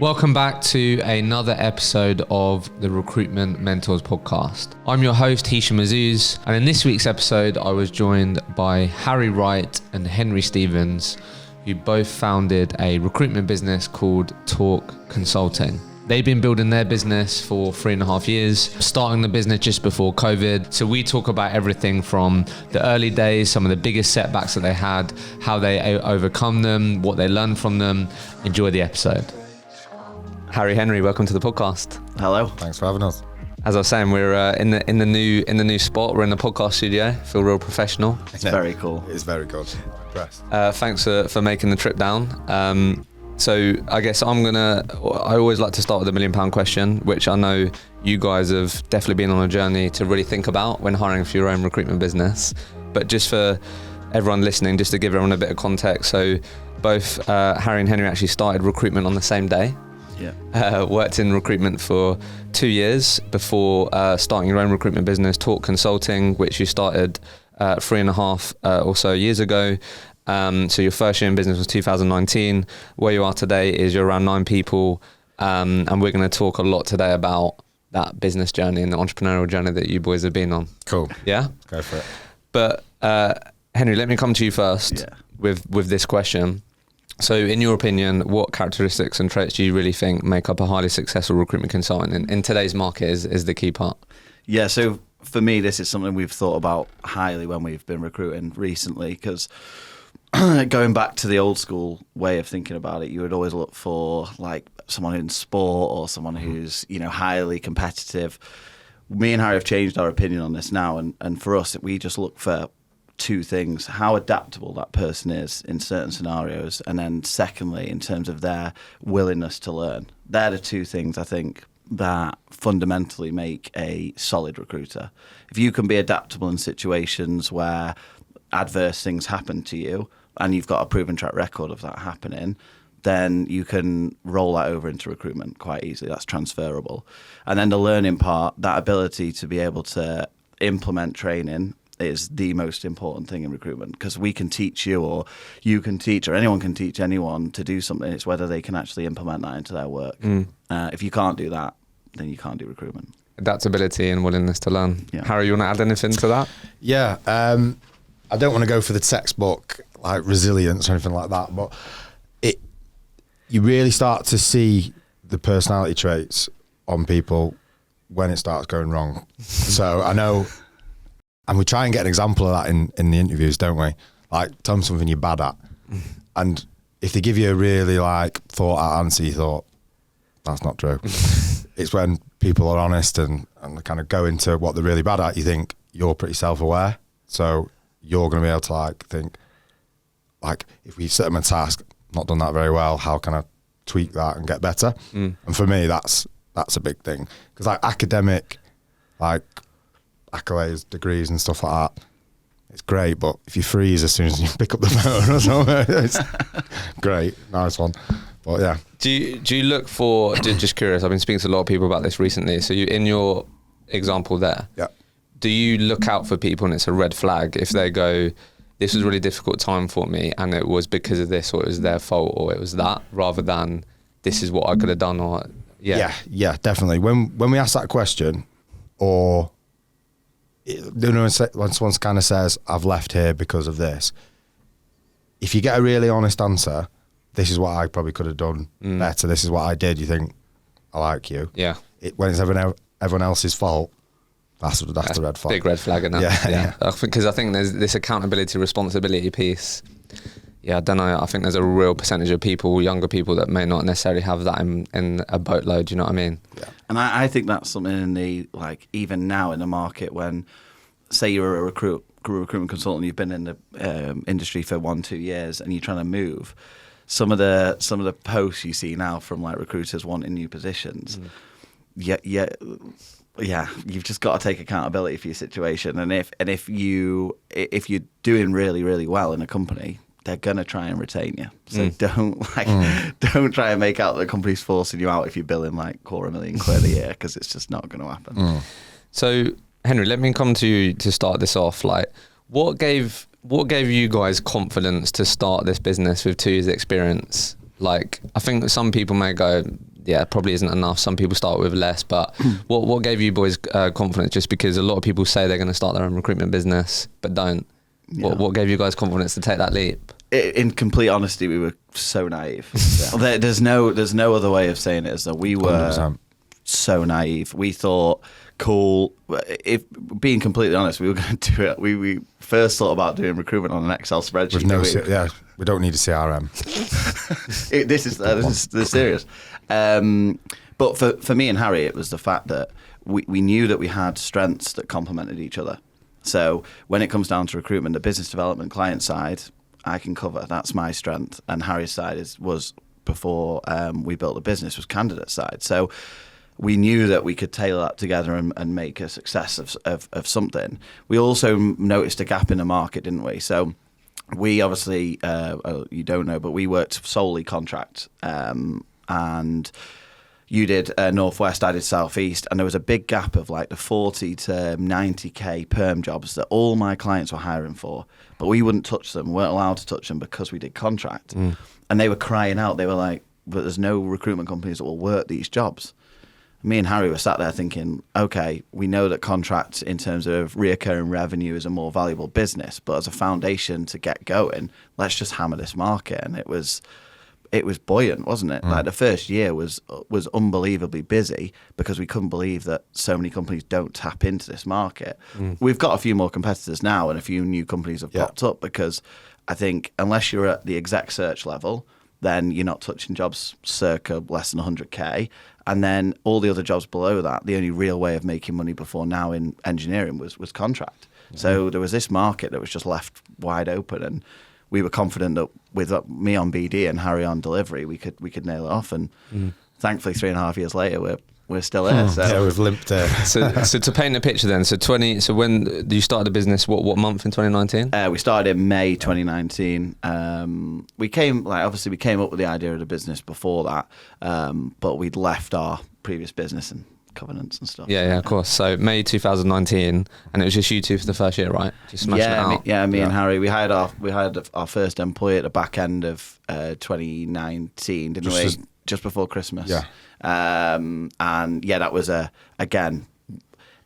Welcome back to another episode of the Recruitment Mentors podcast. I'm your host, Hisham Azuz, and in this week's episode, I was joined by Harry Wright and Henry Stevens, who both founded a recruitment business called Talk Consulting. They've been building their business for 3.5 years, starting the business just before COVID. So we talk about everything from the early days, some of the biggest setbacks that they had, how they overcome them, what they learned from them. Enjoy the episode. Harry, Henry, welcome to the podcast. Hello. Thanks for having us. As I was saying, we're in the new spot. We're in the podcast studio. Feel real professional. It's very cool. It's very good. Impressed. Thanks for making the trip down. So I guess I always like to start with the £1 million question, which I know you guys have definitely been on a journey to really think about when hiring for your own recruitment business. But just for everyone listening, just to give everyone a bit of context. So both Harry and Henry actually started recruitment on the same day. Yeah. Worked in recruitment for 2 years before starting your own recruitment business, Talk Consulting, which you started 3.5 or so years ago. So your first year in business was 2019. Where you are today is you're around 9 people, and we're going to talk a lot today about that business journey and the entrepreneurial journey that you boys have been on. Cool. Yeah? Go for it. But Henry, let me come to you first with this question. So in your opinion, what characteristics and traits do you really think make up a highly successful recruitment consultant in today's market is the key part? Yeah, so for me, this is something we've thought about highly when we've been recruiting recently, because going back to the old school way of thinking about it, you would always look for like someone in sport or someone who's, highly competitive. Me and Harry have changed our opinion on this now, and for us, we just look for 2 things: how adaptable that person is in certain scenarios, and then secondly, in terms of their willingness to learn. They're the 2 things I think that fundamentally make a solid recruiter. If you can be adaptable in situations where adverse things happen to you and you've got a proven track record of that happening, then you can roll that over into recruitment quite easily. That's transferable. And then the learning part, that ability to be able to implement training, is the most important thing in recruitment, because we can teach you, or you can teach, or anyone can teach anyone to do something. It's whether they can actually implement that into their work. If you can't do that, then you can't do recruitment. Adaptability and willingness to learn. Yeah. Harry, you want to add anything to that? Yeah. I don't want to go for the textbook like resilience or anything like that, but you really start to see the personality traits on people when it starts going wrong. So I know. And we try and get an example of that in the interviews, don't we? Like, tell them something you're bad at. And if they give you a really thought out answer, you thought, that's not true. It's when people are honest and they kind of go into what they're really bad at, you think you're pretty self-aware. So you're going to be able to think, if we set them a task, not done that very well, how can I tweak that and get better? And for me, that's a big thing. Because academic, accolades, degrees and stuff like that, it's great, but if you freeze as soon as you pick up the phone or something, it's great, nice one. But yeah. Do you look for, just curious, I've been speaking to a lot of people about this recently, so you, in your example there, yeah, do you look out for people and it's a red flag if they go, this was a really difficult time for me and it was because of this, or it was their fault, or it was that, rather than this is what I could have done, or yeah, definitely. When we ask that question, or when someone kind of says, I've left here because of this, if you get a really honest answer, this is what I probably could have done better, this is what I did, you think, I like you. Yeah. When it's everyone else's fault, that's the red flag. Big red flag in that. Yeah. Because I think there's this accountability, responsibility piece. Yeah, I don't know. I think there's a real percentage of people, younger people, that may not necessarily have that in a boatload. You know what I mean? Yeah. And I think that's something in the even now in the market, when say you're a recruitment consultant, you've been in the industry for 1-2 years, and you're trying to move. Some of the posts you see now from recruiters wanting new positions. Yeah, you've just got to take accountability for your situation. And if you're doing really, really well in a company, they're gonna try and retain you. So don't try and make out that the company's forcing you out if you're billing £250,000 a year, because it's just not going to happen. So Henry, let me come to you to start this off. What gave you guys confidence to start this business with 2 years experience? I think some people may go, probably isn't enough. Some people start with less, but what gave you boys confidence? Just because a lot of people say they're going to start their own recruitment business, but don't. Yeah. What gave you guys confidence to take that leap? In complete honesty, we were so naive. There's no other way of saying it, is that we were 100%. so naive. We thought, cool. If being completely honest, we were going to do it. We first thought about doing recruitment on an Excel spreadsheet. With we don't need a CRM. This is serious. But for me and Harry, it was the fact that we knew that we had strengths that complemented each other. So when it comes down to recruitment, the business development client side, I can cover. That's my strength. And Harry's side was before we built the business, was candidate side. So we knew that we could tailor that together and make a success of something. We also noticed a gap in the market, didn't we? So we obviously, you don't know, but we worked solely contract. And you did Northwest, I did Southeast, and there was a big gap of like the 40 to 90k perm jobs that all my clients were hiring for, but we wouldn't touch them, weren't allowed to touch them because we did contract. And they were crying out, they were like, but there's no recruitment companies that will work these jobs. Me and Harry were sat there thinking, okay, we know that contract in terms of reoccurring revenue is a more valuable business, but as a foundation to get going, let's just hammer this market. And it was buoyant, wasn't it? Like the first year was unbelievably busy because we couldn't believe that so many companies don't tap into this market. We've got a few more competitors now, and a few new companies have popped up, because I think unless you're at the exec search level, then you're not touching jobs circa less than 100k. And then all the other jobs below that, the only real way of making money before now in engineering was contract. So there was this market that was just left wide open, and we were confident that with me on BD and Harry on delivery, we could nail it off. And thankfully, 3.5 years later, we're still here. So. Yeah, we've limped there. So to paint a picture then, so when you started the business, what month in 2019? We started in May 2019. We came up with the idea of the business before that, but we'd left our previous business and covenants and stuff. Yeah, of course. So May 2019, and it was just you two for the first year, right? Just smashing it out. Me and Harry. We hired our first employee at the back end of 2019, didn't we? Just before Christmas. Yeah. And yeah, that was again.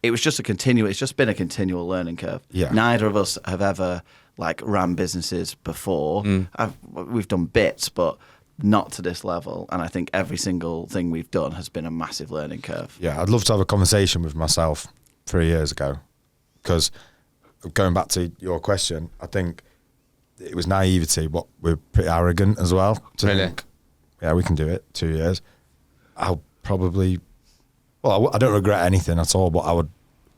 It was just it's just been a continual learning curve. Yeah. Neither of us have ever ran businesses before. We've done bits, but not to this level. And I think every single thing we've done has been a massive learning curve. Yeah, I'd love to have a conversation with myself 3 years ago, because going back to your question, I think it was naivety, but we're pretty arrogant as well. To Really? think, yeah, we can do it. 2 years. I'll probably, I don't regret anything at all, but I would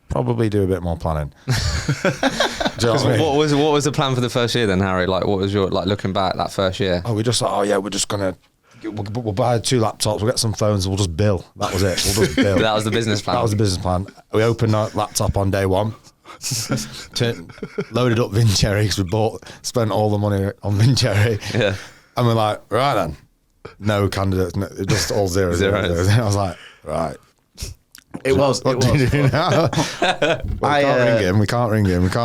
probably do a bit more planning. Do you know what I mean? What was the plan for the first year then, Harry? Like, what was your, looking back that first year? We just thought, we're just gonna we'll buy 2 laptops, we'll get some phones, and we'll just bill. That was it. We'll just bill. That was the business plan. That was the business plan. We opened our laptop on day one. Loaded up Vincherry, because we spent all the money on Vincherry. Yeah. And we're like, right then, no candidates, just all zeros. And I was like, right. It was. What do you do now? We can't ring him. All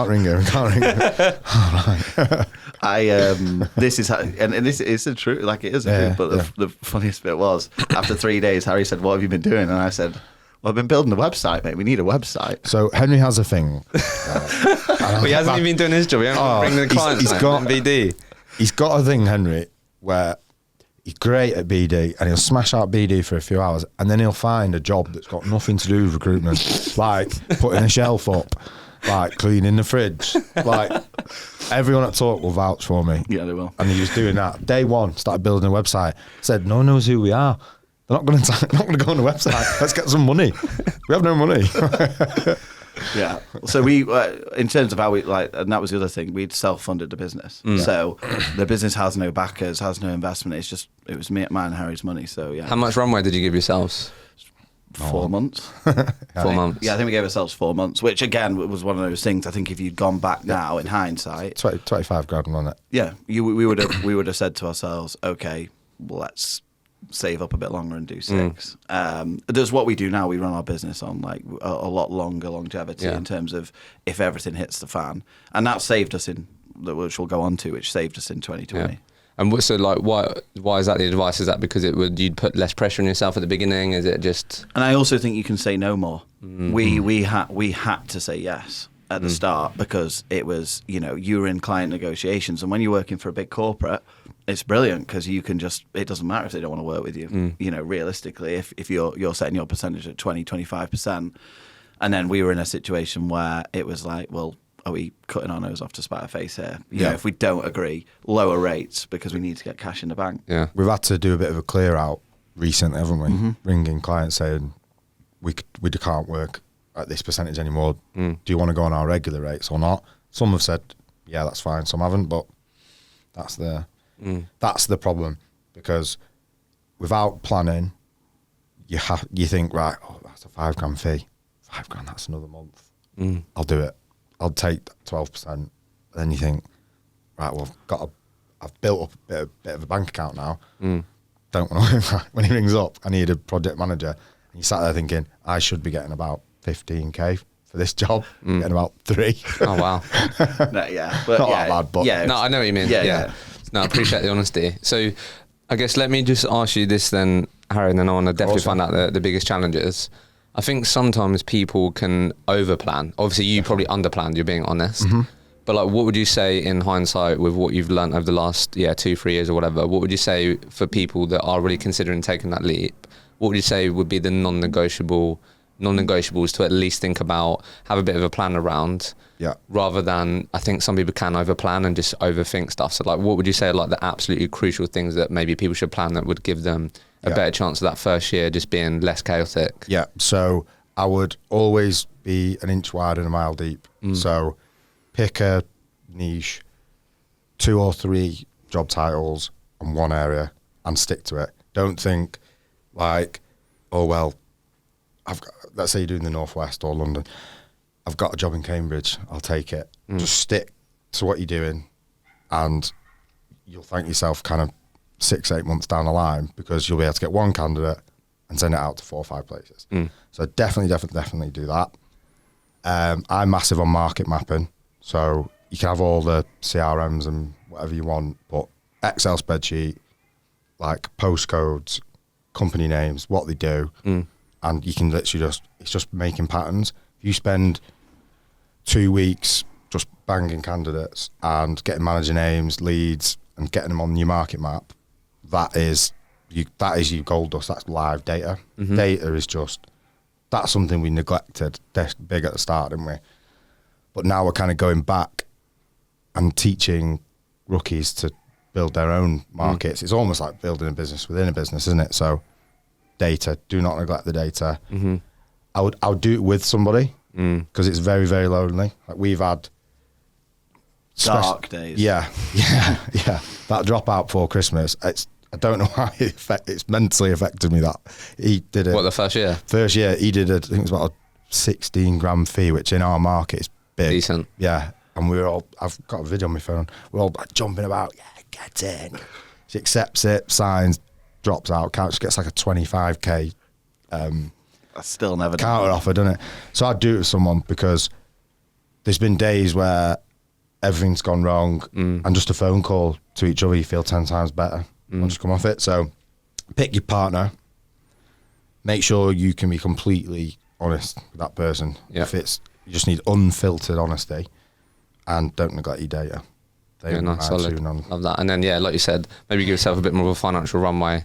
right. This is how, and this is the truth. Like, it is the truth. But the funniest bit was, after 3 days, Harry said, "What have you been doing?" And I said, "Well, I've been building a website, mate. We need a website." So Henry has a thing. Well, he hasn't even been doing his job. He hasn't been bringing the clients. He's got BD. He's got a thing, Henry, where he's great at BD, and he'll smash out BD for a few hours, and then he'll find a job that's got nothing to do with recruitment, like putting a shelf up, like cleaning the fridge. Like, everyone at Talk will vouch for me. Yeah, they will. And he was doing that. Day one, started building a website. Said, no one knows who we are. They're not going to go on the website. Let's get some money. We have no money. Yeah. So we, in terms of how we and that was the other thing, we'd self-funded the business. So the business has no backers, has no investment. It was mine and Harry's money. So yeah. How much runway did you give yourselves? 4 months. 4 months. Yeah, I think we gave ourselves 4 months, which again was one of those things. I think if you'd gone back now in hindsight, 25 grand on it. Yeah, we would have said to ourselves, okay, well, let's save up a bit longer and do 6. There's what we do now. We run our business on a lot longer longevity in terms of if everything hits the fan, and that saved us which we'll go on to, which saved us in 2020. Yeah. And so like, why is that the advice? Is that because you'd put less pressure on yourself at the beginning? Is it just? And I also think you can say no more. We had to say yes at the start because it was, you were in client negotiations, and when you're working for a big corporate, it's brilliant because you can it doesn't matter if they don't want to work with you. Realistically, if you're setting your percentage at 20-25%, and then we were in a situation where it was like, well, are we cutting our nose off to spite our face here? If we don't agree, lower rates because we need to get cash in the bank. Yeah, we've had to do a bit of a clear out recently, haven't we? Ringing clients saying we can't work at this percentage anymore. Do you want to go on our regular rates or not? Some have said, yeah, that's fine. Some haven't, but that's the problem, because without planning, you think, right, that's a £5,000 fee. £5,000, that's another month. I'll do it. I'll take 12%. And then you think, right, well, I've built up a bit of a bank account now. Don't want to. When he rings up, I need a project manager. And you sat there thinking, I should be getting about 15k for this job. Getting about 3. Oh wow. No, yeah, but not that bad, but no, I know what you mean. Yeah. No, I appreciate the honesty. So, I guess let me just ask you this then, Harry, and then I want to definitely find out the biggest challenges. I think sometimes people can overplan. Obviously, you probably underplanned, you're being honest. But like, what would you say in hindsight with what you've learned over the last 2-3 years or whatever? What would you say for people that are really considering taking that leap? What would you say would be the non-negotiables to at least think about, have a bit of a plan around? Yeah. Rather than, I think some people can overplan and just overthink stuff. So like, what would you say are like the absolutely crucial things that maybe people should plan that would give them a better chance of that first year just being less chaotic? Yeah. So I would always be an inch wide and a mile deep. So pick a niche, 2 or 3 job titles on one area and stick to it. Don't think like, oh, well, let's say you're doing the Northwest or London. I've got a job in Cambridge. I'll take it. Just stick to what you're doing, and you'll thank yourself kind of 6-8 months down the line, because you'll be able to get one candidate and send it out to 4 or 5 places. So definitely do that. I'm massive on market mapping. So you can have all the CRMs and whatever you want, but Excel spreadsheet, like postcodes, company names, what they do, and you can literally it's just making patterns. If you spend 2 weeks just banging candidates and getting manager names, leads, and getting them on your market map, that is your gold dust. That's live data. Data is that's something we neglected big at the start, didn't we? But now we're kind of going back and teaching rookies to build their own markets. It's almost like building a business within a business, isn't it? So data, do not neglect the data. I would do it with somebody, because it's very, very lonely. Like we've had dark days. Yeah. That dropout before Christmas, I don't know how it's mentally affected me. That he did it. What, the first year? First year, he did I think it was about a 16 grand fee, which in our market is big. Decent. Yeah. And I've got a video on my phone. We're all like jumping about. Yeah, get in. She accepts it, signs, drops out, gets like a 25k. That's still never done. Counter offer, doesn't it? So I'd do it with someone, because there's been days where everything's gone wrong, and just a phone call to each other, you feel 10 times better. Once you come off it. So pick your partner. Make sure you can be completely honest with that person. Yeah. You just need unfiltered honesty, and don't neglect your data. Nice, solid. Love that. And then, like you said, maybe give yourself a bit more of a financial runway.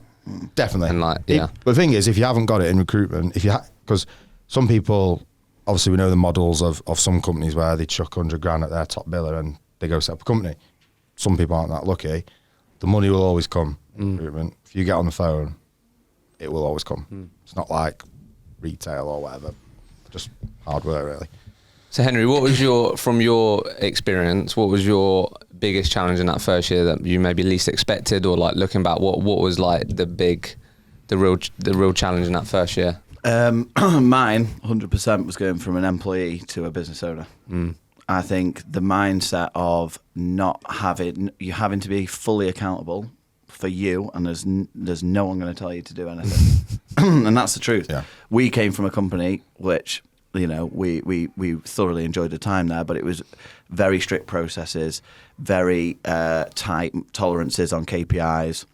Definitely. And but the thing is, if you haven't got it in recruitment, because some people, obviously we know the models of some companies where they chuck 100 grand at their top biller and they go set up a company. Some people aren't that lucky. The money will always come in recruitment. If you get on the phone, it will always come. It's not like retail or whatever. Just hard work, really. So Henry, from your experience, what was your biggest challenge in that first year that you maybe least expected, or like looking back, what was like the real challenge in that first year? Mine, 100%, was going from an employee to a business owner. I think the mindset of you having to be fully accountable for you, and there's no one going to tell you to do anything, and that's the truth. Yeah. We came from a company which we thoroughly enjoyed the time there, but it was very strict processes, very tight tolerances on KPIs,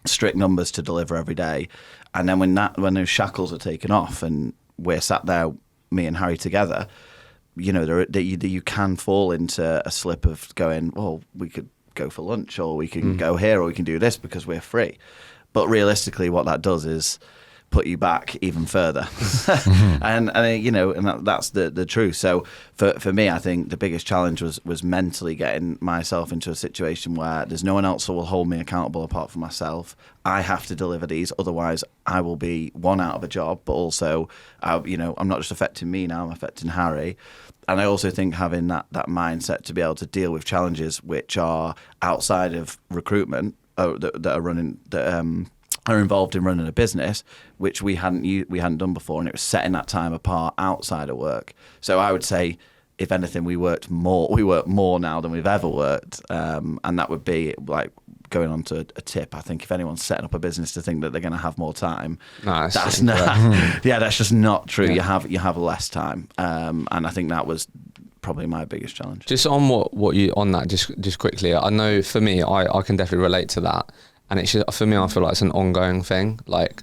strict numbers to deliver every day. And then when those shackles are taken off and we're sat there, me and Harry together, you can fall into a slip of going, well, we could go for lunch, or we can go here, or we can do this because we're free. But realistically, what that does is put you back even further. and that's the truth. So for me, I think the biggest challenge was mentally getting myself into a situation where there's no one else who will hold me accountable apart from myself. I have to deliver these, otherwise I will be one, out of a job, but also I'm not just affecting me now, I'm affecting Harry. And I also think having that mindset to be able to deal with challenges which are outside of recruitment, that are involved in running a business, which we hadn't done before, and it was setting that time apart outside of work. So I would say, if anything, we work more now than we've ever worked, and that would be like going on to a tip. I think if anyone's setting up a business to think that they're going to have more time, that's just not true. Yeah. You have less time, and I think that was probably my biggest challenge. Just on what you on that, just quickly. I know for me, I can definitely relate to that. And it's just, for me, I feel like it's an ongoing thing. Like,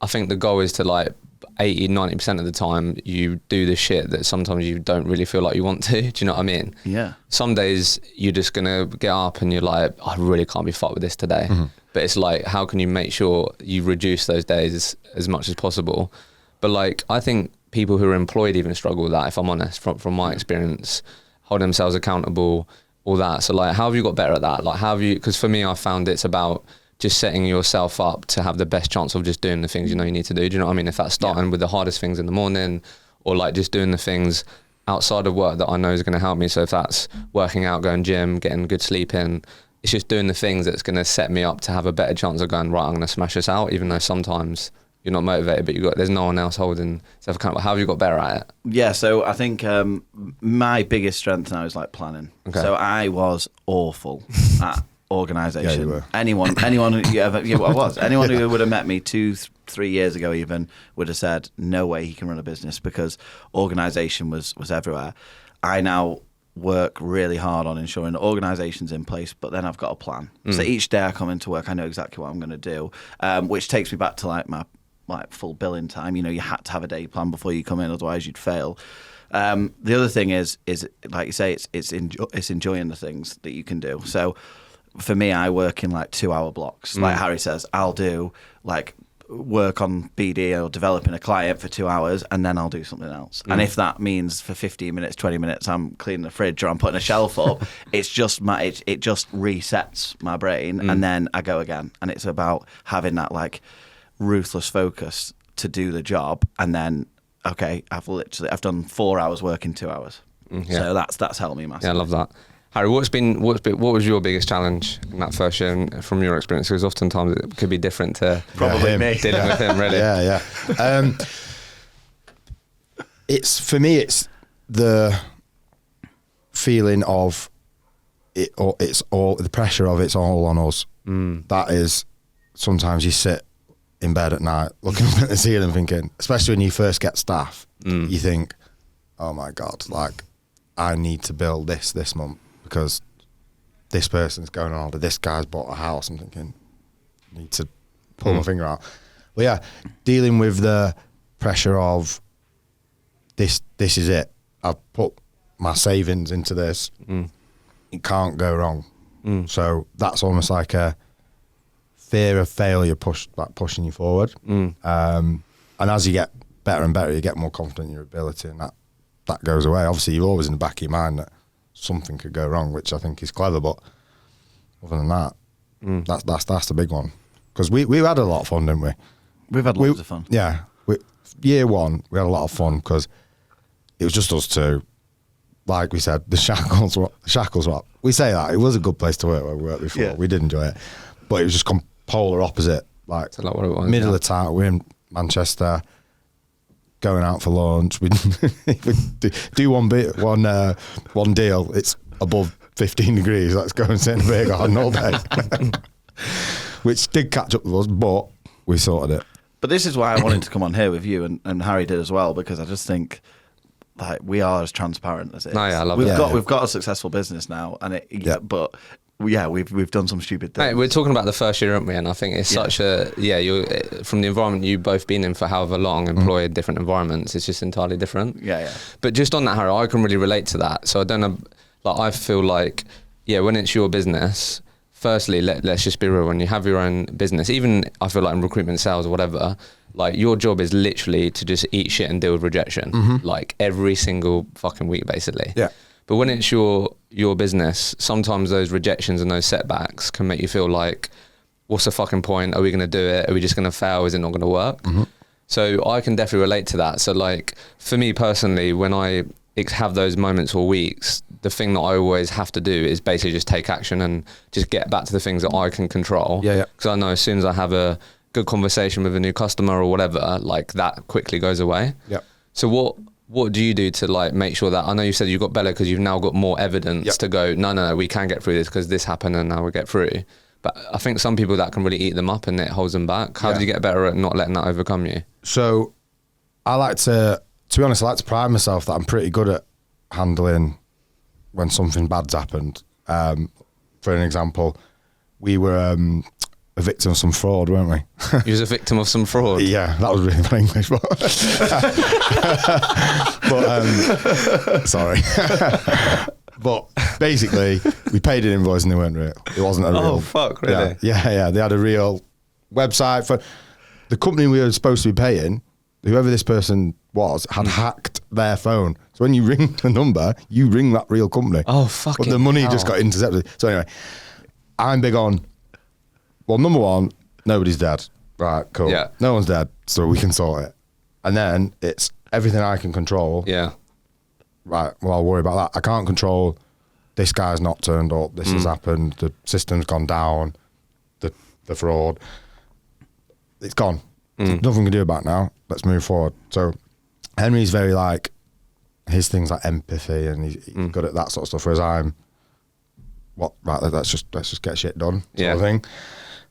I think the goal is to, like, 80-90% of the time you do the shit that sometimes you don't really feel like you want to. Do you know what I mean? Yeah. Some days you're just going to get up and you're like, I really can't be fucked with this today. Mm-hmm. But it's like, how can you make sure you reduce those days as much as possible? But, like, I think people who are employed even struggle with that, if I'm honest, from my experience, holding themselves accountable, all that. So, like, how have you got better at that? Like, because for me, I found it's about just setting yourself up to have the best chance of just doing the things you know you need to do. Do you know what I mean? If that's starting with the hardest things in the morning, or like just doing the things outside of work that I know is going to help me. So if that's working out, going gym, getting good sleep in, it's just doing the things that's going to set me up to have a better chance of going, right, I'm going to smash this out, even though sometimes you're not motivated, but there's no one else holding self accountable. How have you got better at it? Yeah, so I think my biggest strength now is like planning. Okay. So I was awful at organisation. Yeah, you were. Anyone who anyone who would have met me 2-3 years ago even would have said no way he can run a business, because organisation was everywhere. I now work really hard on ensuring the organisation's in place, but then I've got a plan. So each day I come into work, I know exactly what I'm going to do, which takes me back to like my full billing time. You had to have a day plan before you come in, otherwise you'd fail. The other thing is like you say, it's enjoying the things that you can do. So for me, I work in like 2-hour blocks. Like Harry says, I'll do like work on BD or developing a client for 2 hours, and then I'll do something else. And if that means for 15 minutes, 20 minutes, I'm cleaning the fridge or I'm putting a shelf up, it's just it just resets my brain, and then I go again. And it's about having that like ruthless focus to do the job, and then I've done 4 hours work in 2 hours. So that's helped me massively. Yeah, I love that. Harry, what was your biggest challenge in that first year, and from your experience? Because oftentimes it could be different to probably me dealing with him, really. Yeah. For me, it's the feeling of it, or it's all the pressure of it's all on us. That is, sometimes you sit in bed at night looking up at the ceiling thinking, especially when you first get staff, you think, oh my God, like I need to build this month, because this person's going on holiday, this guy's bought a house. I'm thinking, I need to pull my finger out. But yeah, dealing with the pressure of this is it. I've put my savings into this. It can't go wrong. So that's almost like a fear of failure pushing you forward. And as you get better and better, you get more confident in your ability, and that goes away. Obviously, you're always in the back of your mind that something could go wrong, which I think is clever. But other than that, that's the big one. Because we had a lot of fun, didn't we? We've had loads of fun. Yeah. Year one, we had a lot of fun because it was just us two. Like we said, the shackles were up. We say that. It was a good place to work where we worked before. Yeah. We did enjoy it. But it was just polar opposite. Like, what it was, middle of the town, we're in Manchester, going out for lunch. We do one deal. It's above 15 degrees. Let's go and sit in a beer garden all day. Which did catch up with us, but we sorted it. But this is why I wanted to come on here with you, and Harry did as well, because I just think like we are as transparent as it is. No, yeah, I love we've it. We've got a successful business now, and but we've done some stupid things. Mate, we're talking about the first year, aren't we? And I think it's such a you're from the environment you've both been in for however long, employed different environments. It's just entirely different. Yeah. But just on that, Harry, I can really relate to that. So I don't know, like I feel like when it's your business. Firstly, let's just be real. When you have your own business, even I feel like in recruitment, sales, or whatever, like your job is literally to just eat shit and deal with rejection, like every single fucking week, basically. Yeah. But when it's your business, sometimes those rejections and those setbacks can make you feel like, what's the fucking point? Are we going to do it? Are we just going to fail? Is it not going to work? So I can definitely relate to that. So like for me personally, when I have those moments or weeks, the thing that I always have to do is basically just take action and just get back to the things that I can control. Yeah. Because I know as soon as I have a good conversation with a new customer or whatever, like that quickly goes away. Yeah. So what do you do to like make sure that, I know you said you got better because you've now got more evidence to go, no, we can get through this because this happened and now we'll get through. But I think some people that can really eat them up and it holds them back. How did you get better at not letting that overcome you? So I like to be honest, I like to pride myself that I'm pretty good at handling when something bad's happened. For an example, we were a victim of some fraud, weren't we? You was a victim of some fraud? Yeah, that was really bad English, but, sorry. But basically, we paid an invoice and they weren't real. It wasn't a real. Oh, fuck, really? Yeah. They had a real website for the company we were supposed to be paying. Whoever this person was had hacked their phone. So when you ring the number, you ring that real company. Oh, fucking But the money hell. just got intercepted. So anyway, I'm big on, well, number one, nobody's dead. Right, cool. Yeah. No one's dead, so we can sort it. And then it's everything I can control. Yeah. Right, well, I'll worry about that. I can't control this guy's not turned up, this has happened, the system's gone down, the fraud. It's gone. There's nothing we can do about it now. Let's move forward. So Henry's very like, his thing's like empathy and he's good at that sort of stuff, whereas I'm, let's just get shit done sort of thing.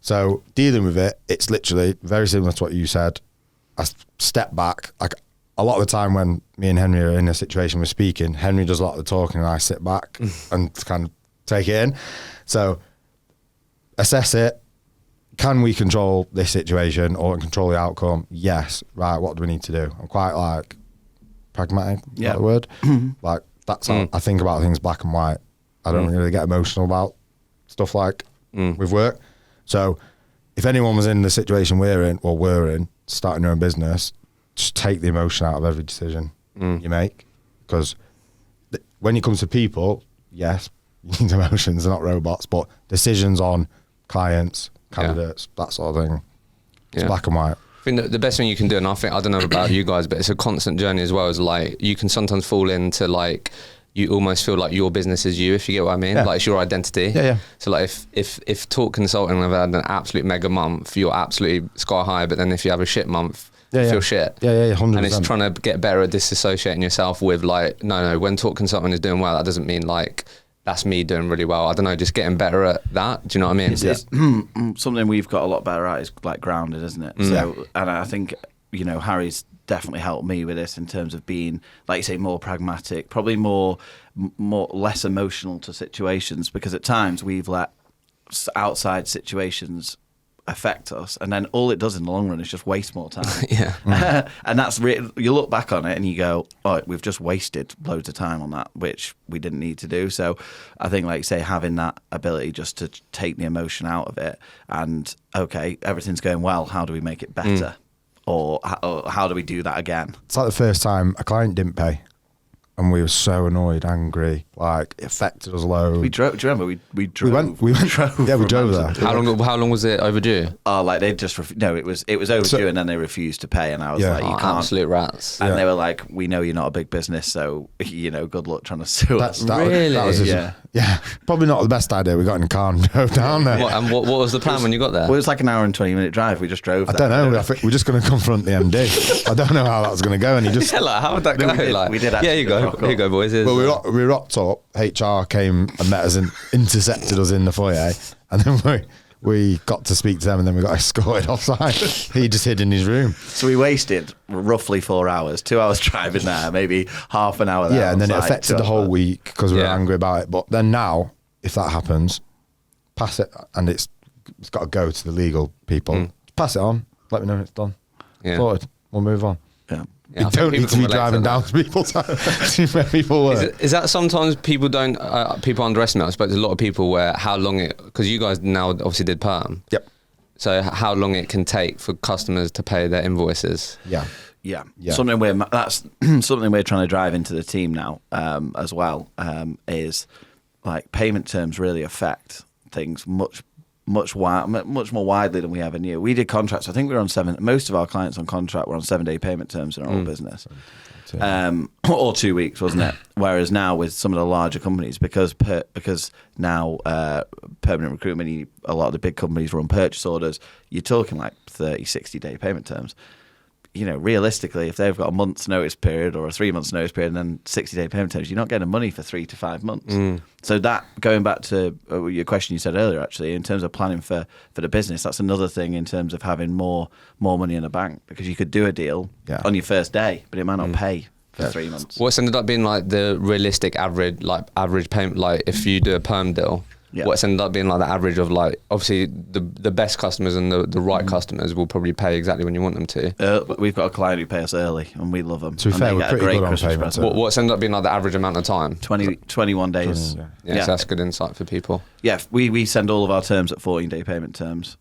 So dealing with it, it's literally very similar to what you said. I step back. Like a lot of the time when me and Henry are in a situation we're speaking, Henry does a lot of the talking and I sit back and kind of take it in. So assess it. Can we control this situation or control the outcome? Yes. Right. What do we need to do? I'm quite like pragmatic. Is that the word? Like that's how I think about things black and white. I don't really get emotional about stuff like with work. So if anyone was in the situation we're in, starting their own business, just take the emotion out of every decision you make. Because when it comes to people, yes, you need emotions, they're not robots, but decisions on clients, candidates, that sort of thing, it's black and white. I think the best thing you can do, and I don't know about you guys, but it's a constant journey as well, is like you can sometimes fall into like, you almost feel like your business is you, if you get what I mean. Like it's your identity. Yeah. So like if Talk Consulting have had an absolute mega month, you're absolutely sky high, but then if you have a shit month, you feel shit. Yeah, 100%. And it's trying to get better at disassociating yourself with like, no, when Talk Consulting is doing well, that doesn't mean like, that's me doing really well. I don't know, just getting better at that. Do you know what I mean? It's something we've got a lot better at is like grounded, isn't it? So, and I think, Harry's definitely helped me with this in terms of being, like you say, more pragmatic, probably more less emotional to situations, because at times we've let outside situations affect us, and then all it does in the long run is just waste more time. And that's you look back on it and you go, oh, we've just wasted loads of time on that, which we didn't need to do. So I think, like you say, having that ability just to take the emotion out of it and, okay, everything's going well, how do we make it better? Or how do we do that again? It's like the first time a client didn't pay and we were so annoyed, angry, like it affected us loads. We drove. Do you remember we drove? We went. Drove Yeah, we from drove there. Amsterdam. How long was it overdue? Oh, like they just no. It was overdue, and then they refused to pay, and I was like, you can't. Absolute rats. And they were like, we know you're not a big business, so good luck trying to sue us. Really? That was yeah. Probably not the best idea. We got in the car and drove down there. What was the plan when you got there? Well, it was like an hour and 20-minute drive. We just drove. I don't know. I think we're just going to confront the MD. I don't know how that's going to go. And he just. Yeah, like, how would that go? We did actually. Yeah, here you go, boys. Well, we rocked up. HR came and met us and intercepted us in the foyer, and then we got to speak to them and then we got escorted offside. He just hid in his room. So we wasted roughly 4 hours, 2 hours driving there, maybe half an hour there. Yeah, and then it offside, affected the whole week because we were Yeah. angry about it. But then now, if that happens, pass it, and it's got to go to the legal people. Pass it on. Let me know when it's done. Yeah. Sorted. We'll move on. Yeah. Yeah, I You think don't people need to can be relate to driving that. down to people's houses where people work. Is that sometimes people don't, people underestimate? I suppose there's a lot of people where how long it, because you guys now obviously did perm. Yep. So how long it can take for customers to pay their invoices. Yeah. Yeah, Yeah. that's something we're trying to drive into the team now as well. Is like payment terms really affect things much more widely than we ever knew. We did contracts. I think we were on 7. Most of our clients on contract were on 7-day payment terms in our old business, or 2 weeks, wasn't it? Whereas now with some of the larger companies, because now permanent recruitment, a lot of the big companies run purchase orders. You're talking like 30, 60-day payment terms. You know, realistically, if they've got a month's notice period or a 3 months notice period and then 60-day payment terms, you're not getting money for 3 to 5 months. So that, going back to your question you said earlier, actually, in terms of planning for the business, that's another thing in terms of having more money in the bank, because you could do a deal on your first day, but it might not pay for 3 months. What's ended up being like the realistic average payment, like if you do a perm deal, what's ended up being like the average of, like, obviously the best customers and the right customers will probably pay exactly when you want them to. We've got a client who pays us early and we love them. To be fair, we're pretty good on Christmas payments. present. What's ended up being like the average amount of time? 21 days. Yeah, so that's good insight for people. Yeah, we send all of our terms at 14-day payment terms.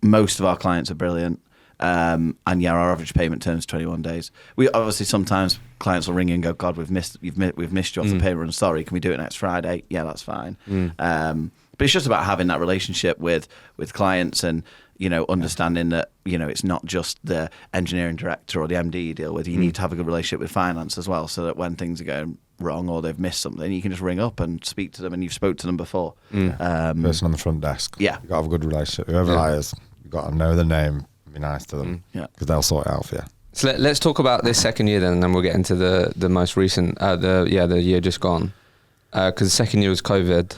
Most of our clients are brilliant. And yeah, our average payment term is 21 days. We obviously, sometimes clients will ring in and go, God, we've missed you off the payment run. Sorry, can we do it next Friday? Yeah, that's fine. But it's just about having that relationship with clients and, you know, understanding that, you know, it's not just the engineering director or the MD you deal with. You need to have a good relationship with finance as well, so that when things are going wrong or they've missed something, you can just ring up and speak to them, and you've spoke to them before. Person on the front desk. Yeah. You've got to have a good relationship. Whoever that is, you've got to know the name, be nice to them, because they'll sort it out for you. So let's talk about this second year then, and then we'll get into the most recent, the year just gone. Because the second year was COVID.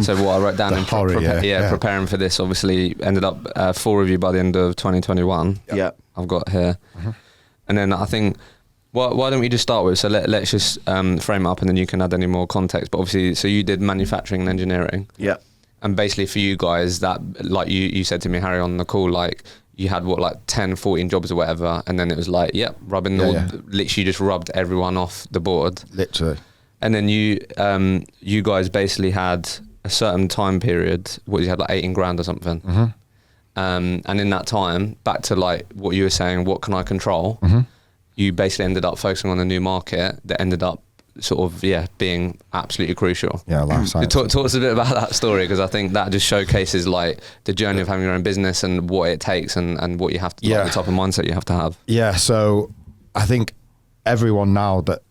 So what I wrote down in preparing for this, obviously ended up 4 of you by the end of 2021. Yeah. I've got here. And then I think, why don't we just start with, so let's just frame it up and then you can add any more context. But obviously, so you did manufacturing and engineering. Yeah. And basically for you guys, that, like you said to me, Harry, on the call, like you had like 10, 14 jobs or whatever. And then it was like, literally just rubbed everyone off the board. Literally. And then you guys basically had a certain time period, you had like 18 grand or something. And in that time, back to like what you were saying, what can I control? You basically ended up focusing on a new market that ended up sort of, being absolutely crucial. Yeah, life science. Talk us a bit about that story, because I think that just showcases like the journey of having your own business and what it takes and what you have to, like, the type of mindset you have to have. Yeah, so I think everyone now that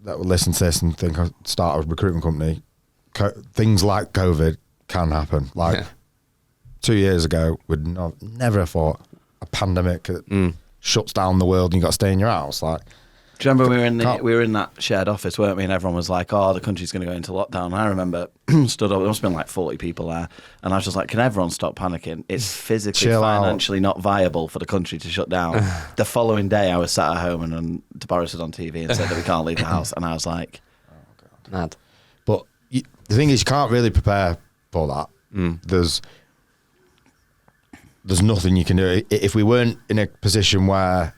will listen to this and think I'll start a recruitment company, things like COVID can happen. Like 2 years ago, we'd never have thought a pandemic that shuts down the world and you got to stay in your house. Like, do you remember we were in that shared office, weren't we? And everyone was like, "Oh, the country's going to go into lockdown." And I remember stood up. There must have been like 40 people there, and I was just like, "Can everyone stop panicking? It's physically, financially not viable for the country to shut down." The following day, I was sat at home, and Boris was on TV and said that we can't leave the house, and I was like, "Oh God, mad." But the thing is, you can't really prepare for that. There's nothing you can do. If we weren't in a position where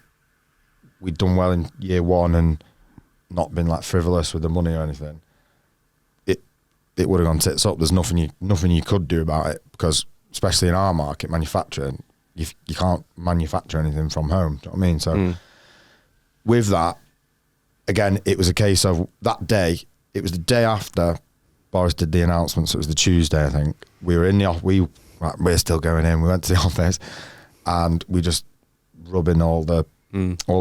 we'd done well in year one and not been like frivolous with the money or anything, it would have gone tits up. There's nothing you could do about it, because especially in our market, manufacturing, you can't manufacture anything from home. Do you know what I mean? So with that, again, it was a case of that day. It was the day after Boris did the announcement, so it was the Tuesday, I think. We were in the office. We're still going in. We went to the office, and we just rubbing all the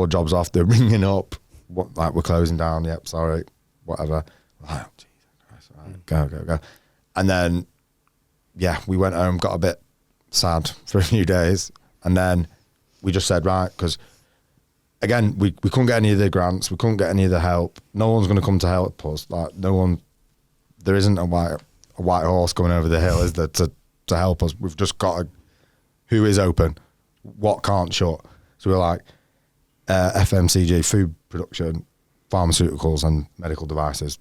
jobs off. They're ringing up, like, we're closing down. Yep, sorry, whatever. Like, oh, Jesus Christ, right, go. And then, we went home, got a bit sad for a few days, and then we just said, right, because again, we couldn't get any of the grants, we couldn't get any of the help. No one's going to come to help us. Like, no one. There isn't a white horse coming over the hill, is there, to to help us. We've just got who is open, what can't shut. So we're like FMCG, food production, pharmaceuticals and medical devices.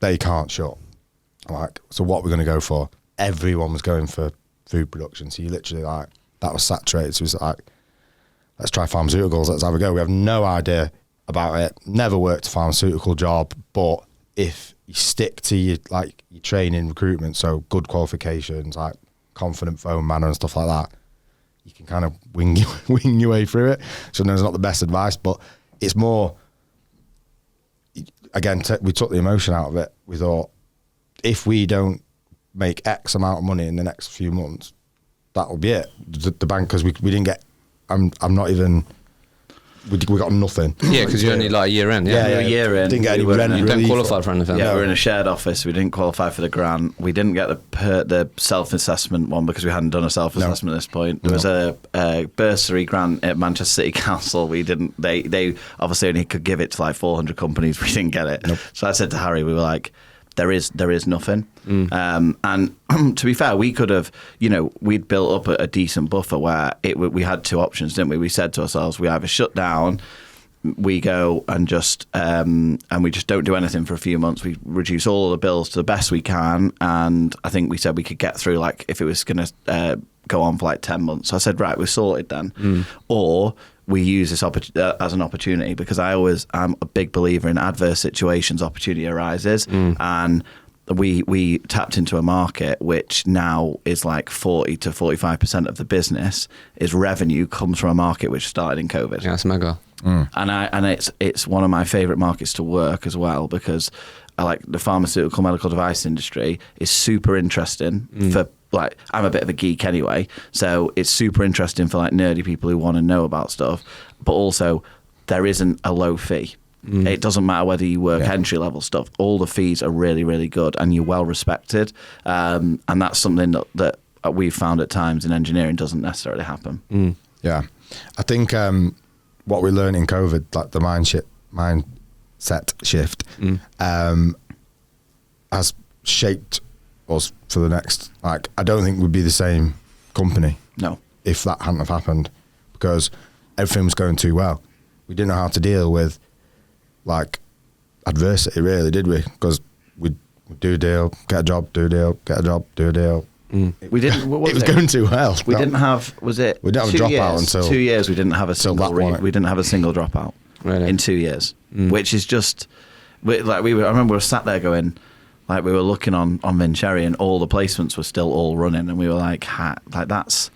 They can't shut. Like, so what we're going to go for? Everyone was going for food production. So you literally like, that was saturated. So it was like, let's try pharmaceuticals. Let's have a go. We have no idea about it. Never worked a pharmaceutical job, but if you stick to your training, recruitment, so good qualifications, like confident phone manner and stuff like that, you can kind of wing your way through it. So no, it's not the best advice, but it's more, again, we took the emotion out of it. We thought, if we don't make X amount of money in the next few months, that'll be it. The bankers, we didn't get, I'm not even, we got nothing. Yeah, because you're only like a year in. Yeah, a year in. Didn't get any rent. You don't qualify for anything. Yeah, we were in a shared office. We didn't qualify for the grant. We didn't get the self-assessment one because we hadn't done a self-assessment at this point. There was a bursary grant at Manchester City Council. We didn't. They obviously only could give it to like 400 companies. We didn't get it. Nope. So I said to Harry, we were like, there is nothing. And to be fair, we could have, we'd built up a decent buffer where we had two options, didn't we? We said to ourselves, we either shut down, we go and we just don't do anything for a few months. We reduce all of the bills to the best we can. And I think we said we could get through, like, if it was going to go on for like 10 months. So I said, right, we're sorted then. Or we use this as an opportunity, because I'm a big believer in adverse situations, opportunity arises. And we tapped into a market which now is like 40 to 45% of the business is revenue comes from a market which started in COVID. Yeah, it's mega. And it's one of my favorite markets to work as well, because I like the pharmaceutical medical device industry is super interesting for, like, I'm a bit of a geek anyway, so it's super interesting for like nerdy people who want to know about stuff, but also there isn't a low fee. It doesn't matter whether you work entry level stuff. All the fees are really, really good, and you're well respected. And that's something that we've found at times in engineering doesn't necessarily happen. Yeah, I think what we learned in COVID, like the mindset shift, has shaped us for the next, like, I don't think we'd be the same company. No. If that hadn't have happened, because everything was going too well. We didn't know how to deal with, like, adversity, really, did we? Because we'd do a deal, get a job, do a deal, get a job, do a deal. We didn't. What was it was going too well. We didn't have. Was it? We didn't have a dropout until 2 years. We didn't have a single. We didn't have a single dropout in 2 years, which is just like I remember we were sat there going, like, we were looking on Vincherry and all the placements were still all running, and we were like, that's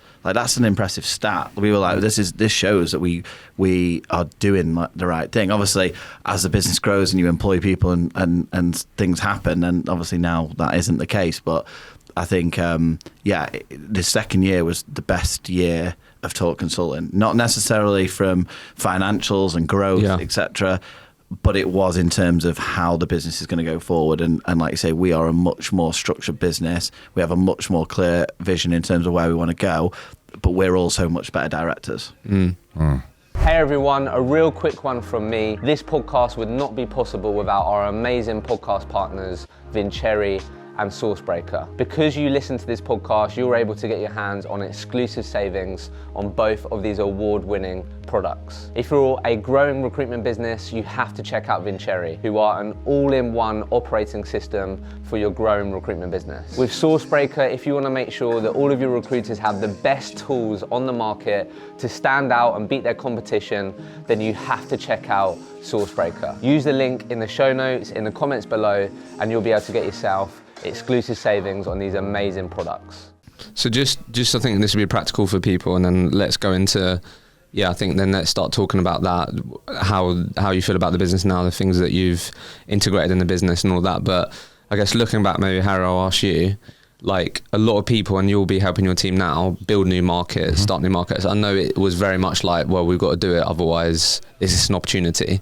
an impressive stat. We were like, this shows that we are doing like the right thing. Obviously, as the business grows and you employ people and things happen, and obviously now that isn't the case. But I think, the second year was the best year of Talk Consulting. Not necessarily from financials and growth, etc., but it was in terms of how the business is going to go forward. And like you say, we are a much more structured business. We have a much more clear vision in terms of where we want to go, but we're also much better directors. Hey everyone, a real quick one from me. This podcast would not be possible without our amazing podcast partners, Vincherry and Sourcebreaker. Because you listen to this podcast, you're able to get your hands on exclusive savings on both of these award-winning products. If you're a growing recruitment business, you have to check out Vincherry, who are an all-in-one operating system for your growing recruitment business. With Sourcebreaker, if you want to make sure that all of your recruiters have the best tools on the market to stand out and beat their competition, then you have to check out Sourcebreaker. Use the link in the show notes, in the comments below, and you'll be able to get yourself exclusive savings on these amazing products. So just I think this would be practical for people, and then let's go into, I think then let's start talking about that, how you feel about the business now, the things that you've integrated in the business and all that. But I guess looking back, maybe Harry, I'll ask you, like, a lot of people, and you'll be helping your team now build new markets, start new markets. I know it was very much like, well, we've got to do it, otherwise this is an opportunity.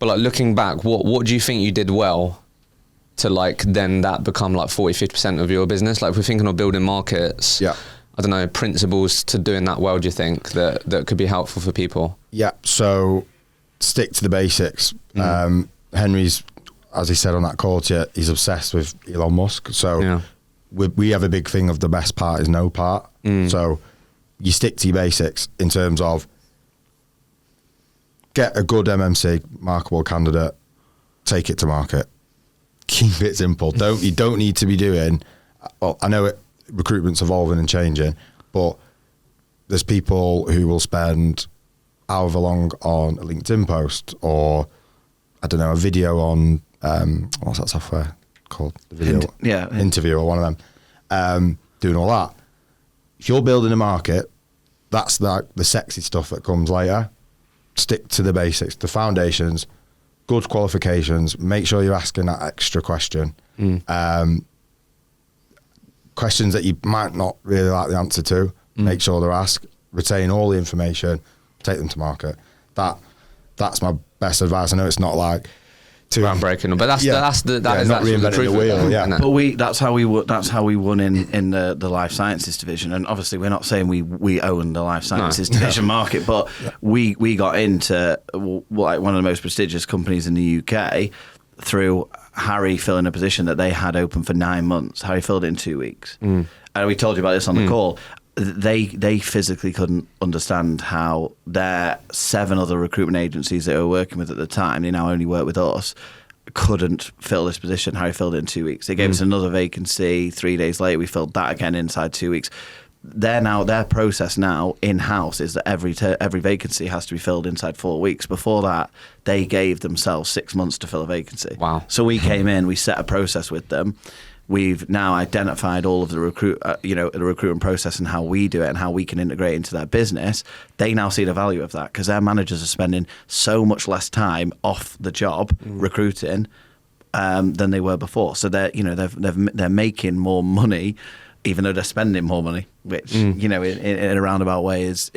But like, looking back, what do you think you did well to, like, then that become like 40-50% of your business? Like, if we're thinking of building markets, I don't know, principles to doing that well, do you think that could be helpful for people? Yeah, so stick to the basics. Henry's, as he said on that call to you, he's obsessed with Elon Musk. So we have a big thing of the best part is no part. So you stick to your basics in terms of get a good MMC, marketable candidate, take it to market. Keep it simple. You don't need to be doing. Well, I know recruitment's evolving and changing, but there's people who will spend however long on a LinkedIn post or I don't know, a video on what's that software called? The video interview or one of them. Doing all that. If you're building a market, that's like the sexy stuff that comes later. Stick to the basics, the foundations, good qualifications. Make sure you're asking that extra question. Questions that you might not really like the answer to. Make sure they're asked. Retain all the information. Take them to market. That's my best advice. I know it's not like too groundbreaking, but that is not actually the reinventing truth. the wheel. Yeah, but that's how we won in the life sciences division. And obviously, we're not saying we own the life sciences division market, but we got into like one of the most prestigious companies in the UK through Harry filling a position that they had open for 9 months. Harry filled it in 2 weeks, and we told you about this on the call. They physically couldn't understand how their 7 other recruitment agencies that they were working with at the time, they now only work with us, couldn't fill this position. Harry filled it in 2 weeks. They gave us another vacancy 3 days later. We filled that again inside 2 weeks. Their process now in-house is that every vacancy has to be filled inside 4 weeks. Before that, they gave themselves 6 months to fill a vacancy. Wow. So we came in, we set a process with them. We've now identified all of the the recruitment process and how we do it and how we can integrate into their business. They now see the value of that because their managers are spending so much less time off the job recruiting than they were before. So they're making more money, even though they're spending more money, which in a roundabout way is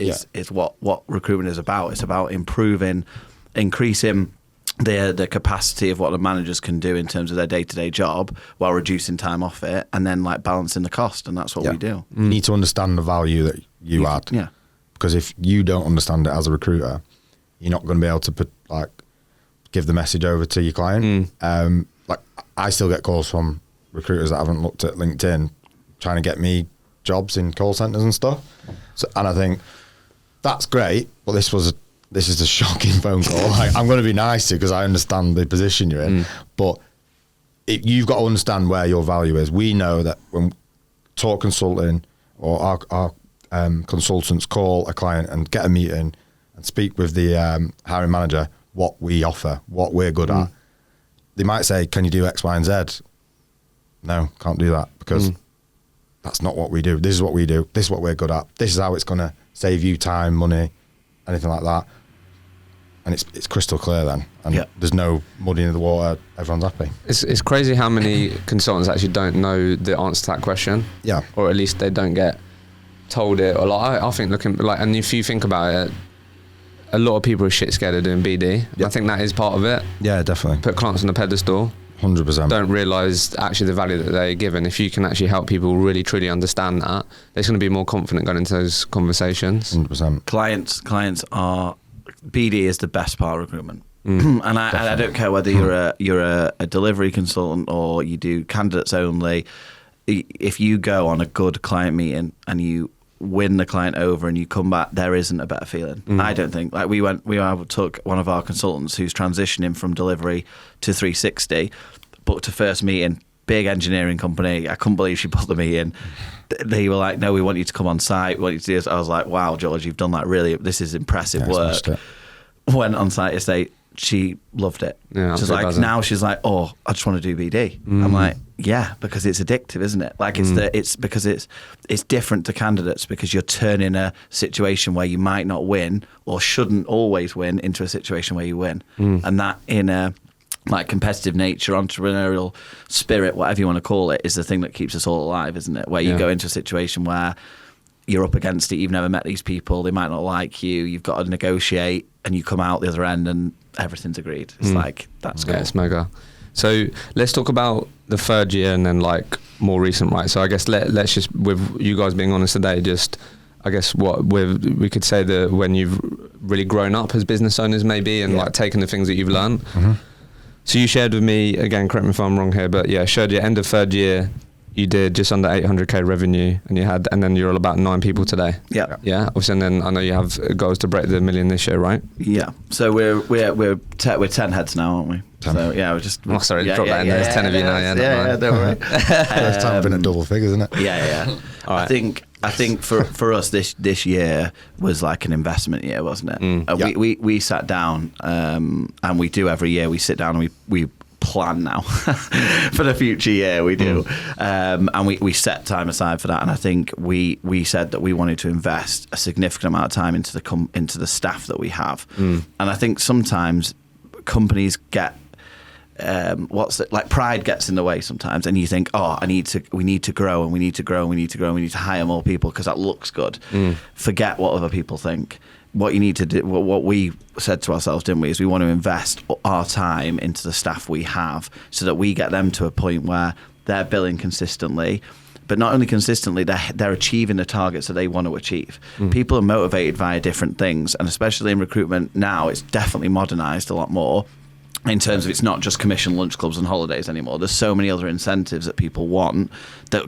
what recruitment is about. It's about increasing the capacity of what the managers can do in terms of their day-to-day job while reducing time off it and then like balancing the cost, and that's what we do. You need to understand the value that you add. Yeah. Because if you don't understand it as a recruiter, you're not going to be able to give the message over to your client. Like I still get calls from recruiters that haven't looked at LinkedIn trying to get me jobs in call centers and stuff. And I think that's great, but this is a shocking phone call. Like, I'm going to be nice to because I understand the position you're in, but you've got to understand where your value is. We know that when Talk Consulting or our consultants call a client and get a meeting and speak with the hiring manager, what we offer, what we're good at, they might say, can you do X, Y, and Z? No, can't do that because that's not what we do. This is what we do. This is what we're good at. This is how it's going to save you time, money, anything like that. And it's crystal clear then, and there's no muddy in the water. Everyone's happy. It's crazy how many consultants actually don't know the answer to that question. Yeah, or at least they don't get told it. Or like I think and if you think about it, a lot of people are shit scared of doing BD. Yep. I think that is part of it. Yeah, definitely. Put clients on a pedestal. 100%. Don't realise actually the value that they're given. If you can actually help people really truly understand that, they're going to be more confident going into those conversations. 100%. Clients are. BD is the best part of recruitment, and I don't care whether you're a delivery consultant or you do candidates only. If you go on a good client meeting and you win the client over and you come back, there isn't a better feeling. I don't think. Like we took one of our consultants who's transitioning from delivery to 360, booked a first meeting. Big engineering company. I couldn't believe she put the meeting. They were like, "No, we want you to come on site. We want you to do this." I was like, "Wow, George, you've done that really. This is impressive work." Went on site yesterday. She loved it. Yeah, she's like, now she's like, "Oh, I just want to do BD." I'm like, "Yeah, because it's addictive, isn't it? Like it's because it's different to candidates because you're turning a situation where you might not win or shouldn't always win into a situation where you win, and that in a like competitive nature, entrepreneurial spirit, whatever you want to call it, is the thing that keeps us all alive, isn't it? Where you go into a situation where you're up against it, you've never met these people, they might not like you, you've got to negotiate, and you come out the other end and everything's agreed. It's like, that's cool. Yeah, it's mega. So let's talk about the third year and then like more recent, right? So I guess let's just, with you guys being honest today, just I guess we could say that when you've really grown up as business owners maybe and like taken the things that you've learned. So you shared with me, again, correct me if I'm wrong here, but shared your end of third year, you did just under 800k revenue, and then you're all about 9 people today. Yeah. Yeah. Obviously, and then I know you have goals to break the 1 million this year, right? Yeah. So we're 10 heads now, aren't we? 10. So yeah, we're just. Oh, sorry, drop that in there. There's 10 of you now. Yeah, don't worry. First time been at double figures, isn't it? Yeah. All right. I think for us this year was like an investment year, wasn't it? We sat down, and we do every year. We sit down and we plan now for the future year. We do, and we set time aside for that. And I think we said that we wanted to invest a significant amount of time into the staff that we have. And I think sometimes companies get. Pride gets in the way sometimes, and you think, we need to grow, and we need to grow, and we need to grow, and we need to hire more people because that looks good. Forget what other people think. What you need to do, what we said to ourselves, didn't we, is we want to invest our time into the staff we have so that we get them to a point where they're billing consistently. But not only consistently, they're achieving the targets that they want to achieve. People are motivated via different things, and especially in recruitment now, it's definitely modernized a lot more. In terms of, it's not just commission lunch clubs and holidays anymore. There's so many other incentives that people want that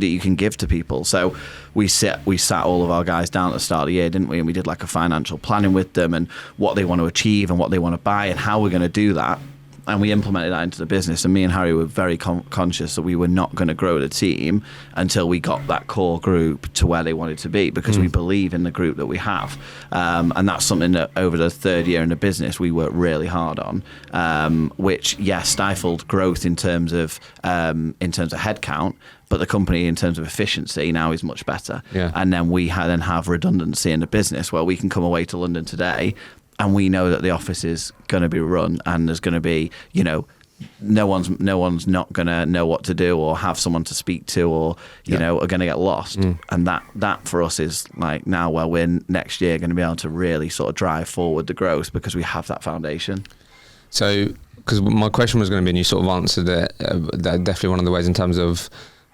you can give to people. So we sat all of our guys down at the start of the year, didn't we? And we did like a financial planning with them and what they want to achieve and what they want to buy and how we're going to do that. And we implemented that into the business. And me and Harry were very conscious that we were not going to grow the team until we got that core group to where they wanted to be, because we believe in the group that we have. And that's something that over the third year in the business we worked really hard on, which, stifled growth in terms of headcount. But the company, in terms of efficiency, now is much better. Yeah. And then we then have redundancy in the business where we can come away to London today and we know that the office is going to be run, and there's going to be, no one's not going to know what to do or have someone to speak to, or are going to get lost. And that for us is like now where we're next year going to be able to really sort of drive forward the growth because we have that foundation. So, because my question was going to be, and you sort of answered it, definitely one of the ways in terms of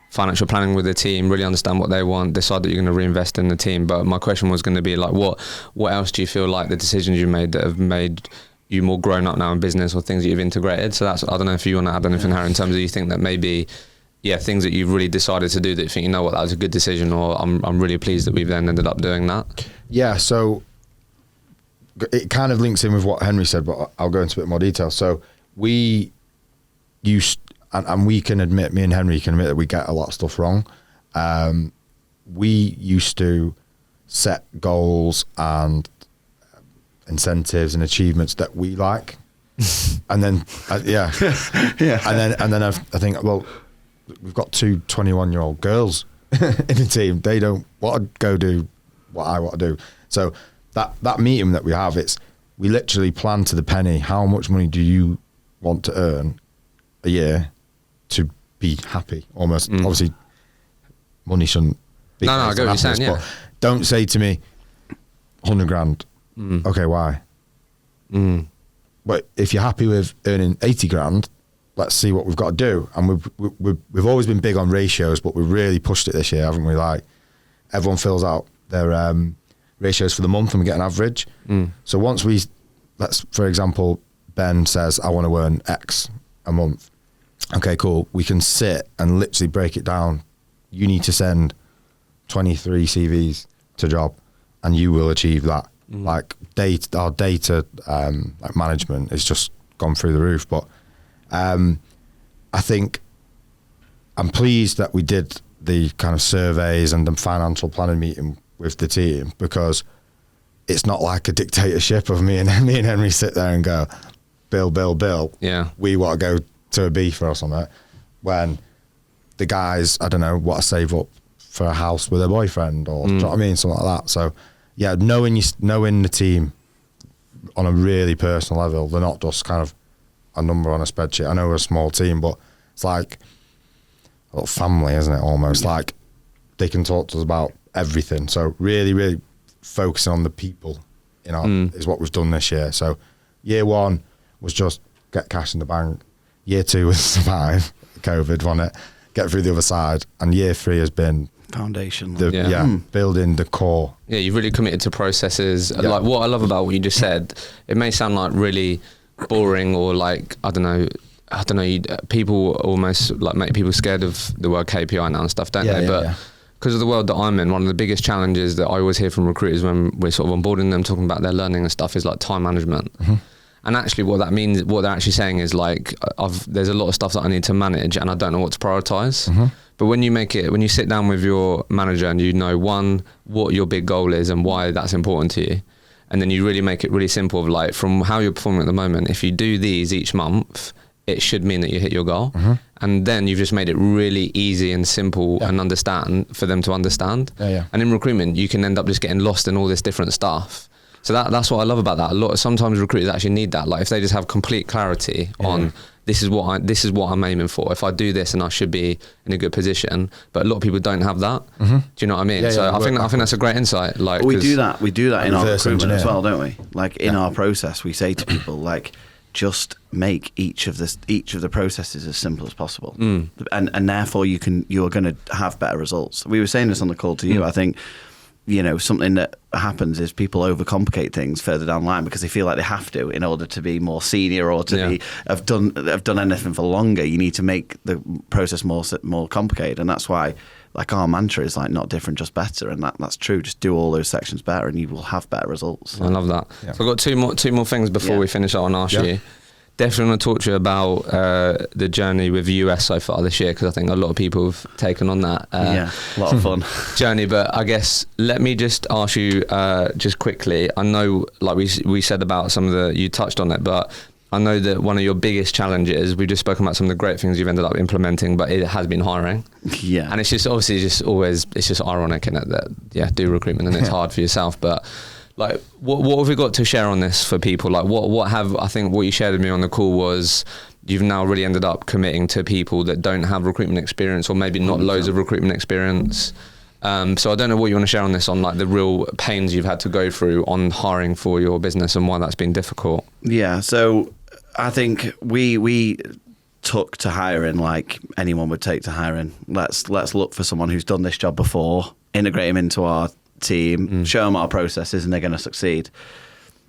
financial planning with the team, really understand what they want, decide that you're going to reinvest in the team. But my question was going to be like, what else do you feel like the decisions you made that have made you more grown up now in business, or things that you've integrated? So that's, I don't know if you want to add anything, Harry, in terms of you think that maybe, things that you've really decided to do that you think, that was a good decision, or I'm really pleased that we've then ended up doing that. Yeah, so it kind of links in with what Henry said, but I'll go into a bit more detail. So we used, and we can admit, me and Henry can admit that we get a lot of stuff wrong. We used to set goals and incentives and achievements that we like, and then and then I think, well, we've got 2 21-year-old girls in the team. They don't want to go do what I want to do. So that meeting that we have, we literally plan to the penny. How much money do you want to earn a year to be happy? Almost. Obviously, money shouldn't be. No, I get what you're saying. Yeah. But don't say to me, 100 grand. Okay, why? But if you're happy with earning 80 grand, let's see what we've got to do. And we've always been big on ratios, but we've really pushed it this year, haven't we? Like, everyone fills out their ratios for the month, and we get an average. So once for example, Ben says, I want to earn X a month. Okay, cool. We can sit and literally break it down. You need to send 23 CVs to job, and you will achieve that. Like our data like management has just gone through the roof. But I think I'm pleased that we did the kind of surveys and the financial planning meeting with the team, because it's not like a dictatorship of me and Henry sit there and go, Bill. Yeah, we want to go to a beef or something. When the guys, I don't know, want to save up for a house with their boyfriend, or do you know what I mean, something like that. So yeah, knowing the team on a really personal level, they're not just kind of a number on a spreadsheet. I know we're a small team, but it's like a little family, isn't it? Almost like they can talk to us about everything. So really, really focusing on the people, is what we've done this year. So year 1 was just get cash in the bank. Year 2 was survive COVID, wasn't it? Get through the other side. And year 3 has been foundation. Building the core. Yeah, you've really committed to processes. Yeah. Like, what I love about what you just said, it may sound like really boring, or like, I don't know, I don't know, people almost like make people scared of the word KPI now and stuff, don't they? But because of the world that I'm in, one of the biggest challenges that I always hear from recruiters when we're sort of onboarding them, talking about their learning and stuff, is like time management. And actually what that means, what they're actually saying is like, there's a lot of stuff that I need to manage and I don't know what to prioritize. But when you sit down with your manager and you know, one, what your big goal is and why that's important to you, and then you really make it really simple of like, from how you're performing at the moment, if you do these each month, it should mean that you hit your goal. And then you've just made it really easy and simple and understand for them to understand. And in recruitment, you can end up just getting lost in all this different stuff. So that's what I love about that. Sometimes recruiters actually need that. Like if they just have complete clarity on this is what I'm aiming for. If I do this, and I should be in a good position. But a lot of people don't have that. Do you know what I mean? I think that's a great insight. Like we do that in our recruitment as well, don't we? Like in our process, we say to people like, just make each of the processes as simple as possible, and therefore you're going to have better results. We were saying this on the call to you. I think, you know, something that happens is people overcomplicate things further down the line because they feel like they have to in order to be more senior or to have done anything for longer. You need to make the process more complicated, and that's why like our mantra is like not different, just better, and that's true. Just do all those sections better, and you will have better results. I love that. So I've got two more things before we finish. I want to ask you. Definitely want to talk to you about the journey with the US so far this year, because I think a lot of people have taken on that. A lot of fun journey. But I guess let me just ask you just quickly. I know, like we said about some of you touched on it, but I know that one of your biggest challenges, we've just spoken about some of the great things you've ended up implementing, but it has been hiring. And it's just obviously it's just ironic in it that do recruitment and it's hard for yourself, but. Like, what have we got to share on this for people? Like, I think what you shared with me on the call was you've now really ended up committing to people that don't have recruitment experience or maybe not loads of recruitment experience. So I don't know what you want to share on this, on like the real pains you've had to go through on hiring for your business and why that's been difficult. Yeah, so I think we took to hiring like anyone would take to hiring. Let's look for someone who's done this job before, integrate them into our team, show them our processes, and they're going to succeed.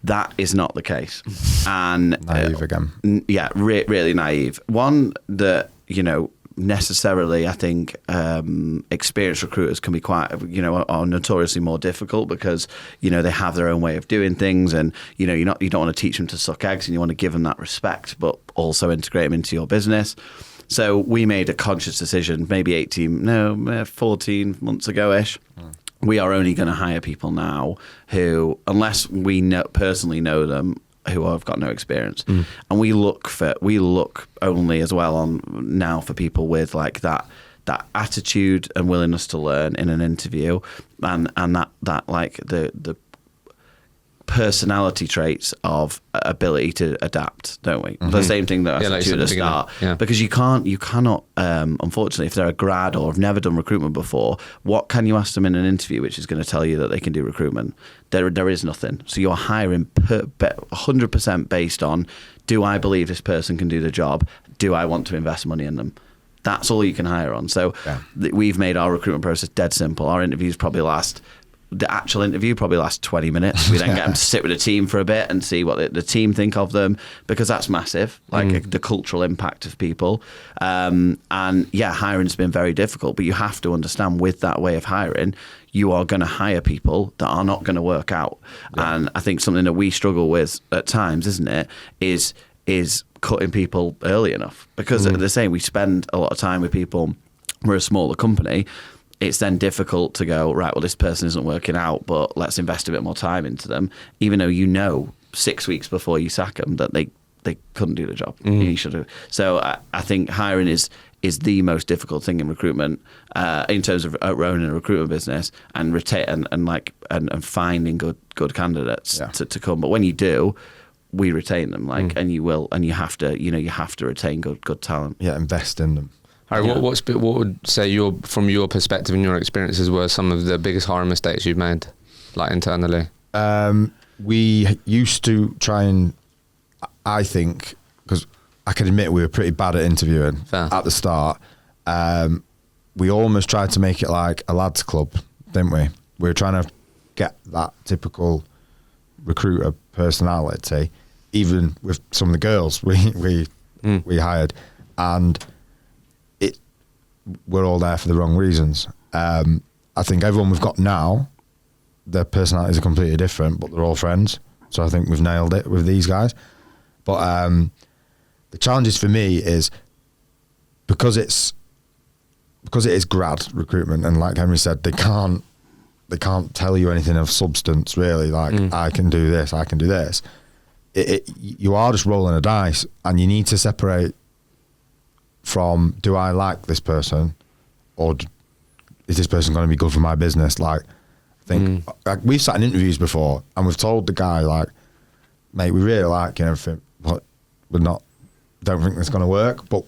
That is not the case. And naive again. Really naive. One that, you know, necessarily I think experienced recruiters can be quite, you know, are notoriously more difficult because, you know, they have their own way of doing things, and, you know, you don't want to teach them to suck eggs, and you want to give them that respect, but also integrate them into your business. So we made a conscious decision maybe 14 months ago-ish. We are only going to hire people now who, unless we personally know them, who have got no experience. And we look only as well on now for people with like that attitude and willingness to learn in an interview, and that like the personality traits of ability to adapt, don't we? The same thing that I said to you at the start. Because you cannot, unfortunately, if they're a grad or have never done recruitment before, what can you ask them in an interview which is going to tell you that they can do recruitment? There is nothing. So you're hiring 100% based on, do I believe this person can do the job? Do I want to invest money in them? That's all you can hire on. So we've made our recruitment process dead simple. Our interviews the actual interview probably lasts 20 minutes. We then get them to sit with the team for a bit and see what the team think of them, because that's massive, like the cultural impact of people. Hiring's been very difficult, but you have to understand with that way of hiring, you are going to hire people that are not going to work out. And I think something that we struggle with at times, isn't it, is cutting people early enough, because they're saying we spend a lot of time with people. We're a smaller company. It's then difficult to go, right, well, this person isn't working out, but let's invest a bit more time into them, even though you know 6 weeks before you sack them that they couldn't do the job. You should have. So I think hiring is the most difficult thing in recruitment, in terms of running a recruitment business, and retain and finding good candidates to come. But when you do, we retain them, and you will, and you have to retain good talent. Yeah, invest in them. Harry, what would say from your perspective and your experiences were some of the biggest hiring mistakes you've made, like internally? We used to try and, I think, because I can admit we were pretty bad at interviewing at the start. We almost tried to make it like a lads club, didn't we? We were trying to get that typical recruiter personality, even with some of the girls. We we hired, and we're all there for the wrong reasons. I think everyone we've got now, their personalities are completely different, but they're all friends. So I think we've nailed it with these guys. But the challenges for me is because it is grad recruitment, and like Henry said, they can't tell you anything of substance really. Like I can do this, I can do this. You are just rolling a dice, and you need to separate from, do I like this person, or is this person going to be good for my business? Like, I think like, we've sat in interviews before, and we've told the guy, like, mate, we really like you and everything, but don't think it's going to work. But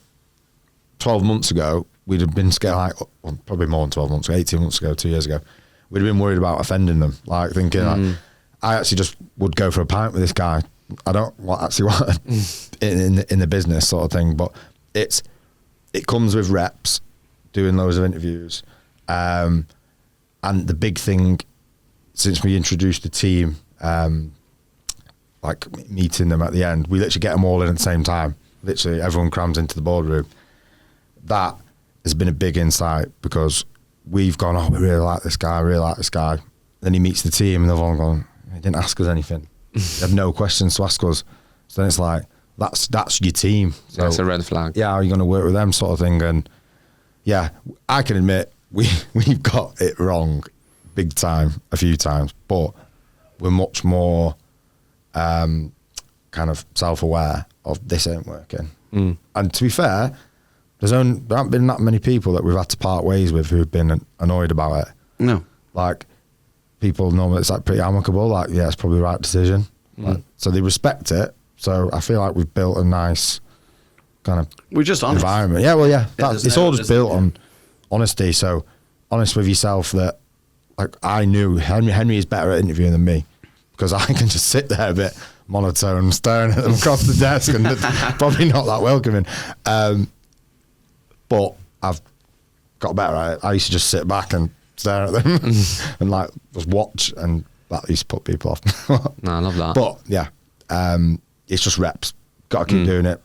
12 months ago, we'd have been scared, like, well, probably more than 12 months ago, 18 months ago, 2 years ago, we'd have been worried about offending them. Like, thinking, like, I actually just would go for a pint with this guy. I don't actually want in the business sort of thing, but it comes with reps, doing loads of interviews. And the big thing, since we introduced the team, like meeting them at the end, we literally get them all in at the same time. Literally everyone crams into the boardroom. That has been a big insight, because we've gone, oh, we really like this guy. Then he meets the team, and they've all gone, he didn't ask us anything. He had no questions to ask us. So then it's like, that's your team. So, that's a red flag. Yeah, are you going to work with them sort of thing? And yeah, I can admit we've got it wrong big time a few times, but we're much more kind of self-aware of this ain't working. And to be fair, there haven't been that many people that we've had to part ways with who've been annoyed about it. No. Like, people normally, it's like pretty amicable, like, yeah, it's probably the right decision. Like, so they respect it. So I feel like we've built a nice kind of We're just honest. environment. Yeah, well, yeah. It's all just built yeah. on honesty. So honest with yourself that, like, I knew Henry is better at interviewing than me, because I can just sit there a bit monotone, staring at them across the desk, and it's probably not that welcoming. But I've got better at it. I used to just sit back and stare at them and like just watch, and that used to put people off. No, I love that. But yeah, it's just reps. Got to keep doing it.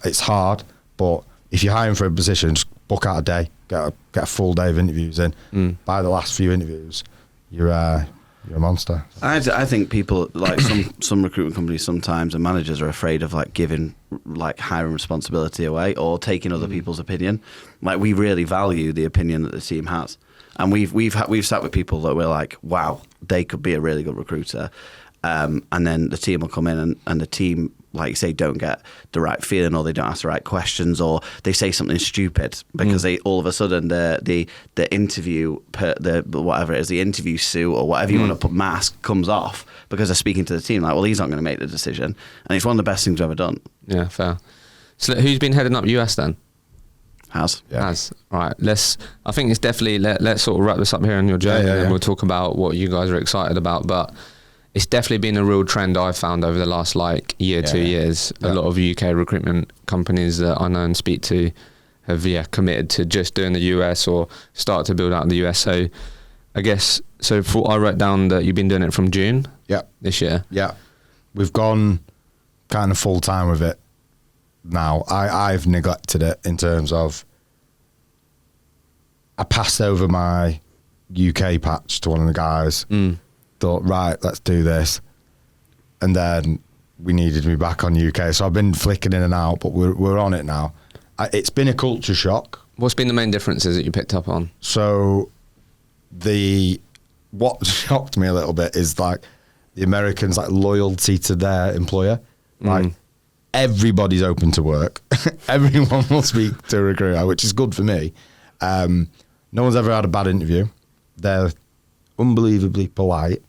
It's hard, but if you're hiring for a position, just book out a day, get a full day of interviews in. By the last few interviews, you're a monster. I think people, like some recruitment companies sometimes, and managers are afraid of like giving like hiring responsibility away or taking other people's opinion. Like, we really value the opinion that the team has, and we've sat with people that we're like, wow, they could be a really good recruiter, and then the team will come in and the team, like you say, don't get the right feeling, or they don't ask the right questions, or they say something stupid because they all of a sudden the interview whatever it is, the interview suit or whatever you want to put, mask comes off because they're speaking to the team. Like, well, he's not going to make the decision, and it's one of the best things we've ever done. Yeah, fair. So who's been heading up US then? Has Right. I think it's definitely let's sort of wrap this up here on your journey, and then we'll talk about what you guys are excited about. But it's definitely been a real trend I've found over the last like year, 2 years. A lot of UK recruitment companies that I know and speak to have committed to just doing the US or start to build out the US. So I guess, I wrote down that you've been doing it from June this year. Yeah. We've gone kind of full time with it now. I've neglected it in terms of, I passed over my UK patch to one of the guys. Thought, right, let's do this, and then we needed me back on UK, so I've been flicking in and out, but we're on it now. It's been a culture shock. What's been the main differences that you picked up on? So what shocked me a little bit is like the Americans, like loyalty to their employer. Like, everybody's open to work. Everyone will speak to a recruiter, which is good for me. No one's ever had a bad interview. They're unbelievably polite.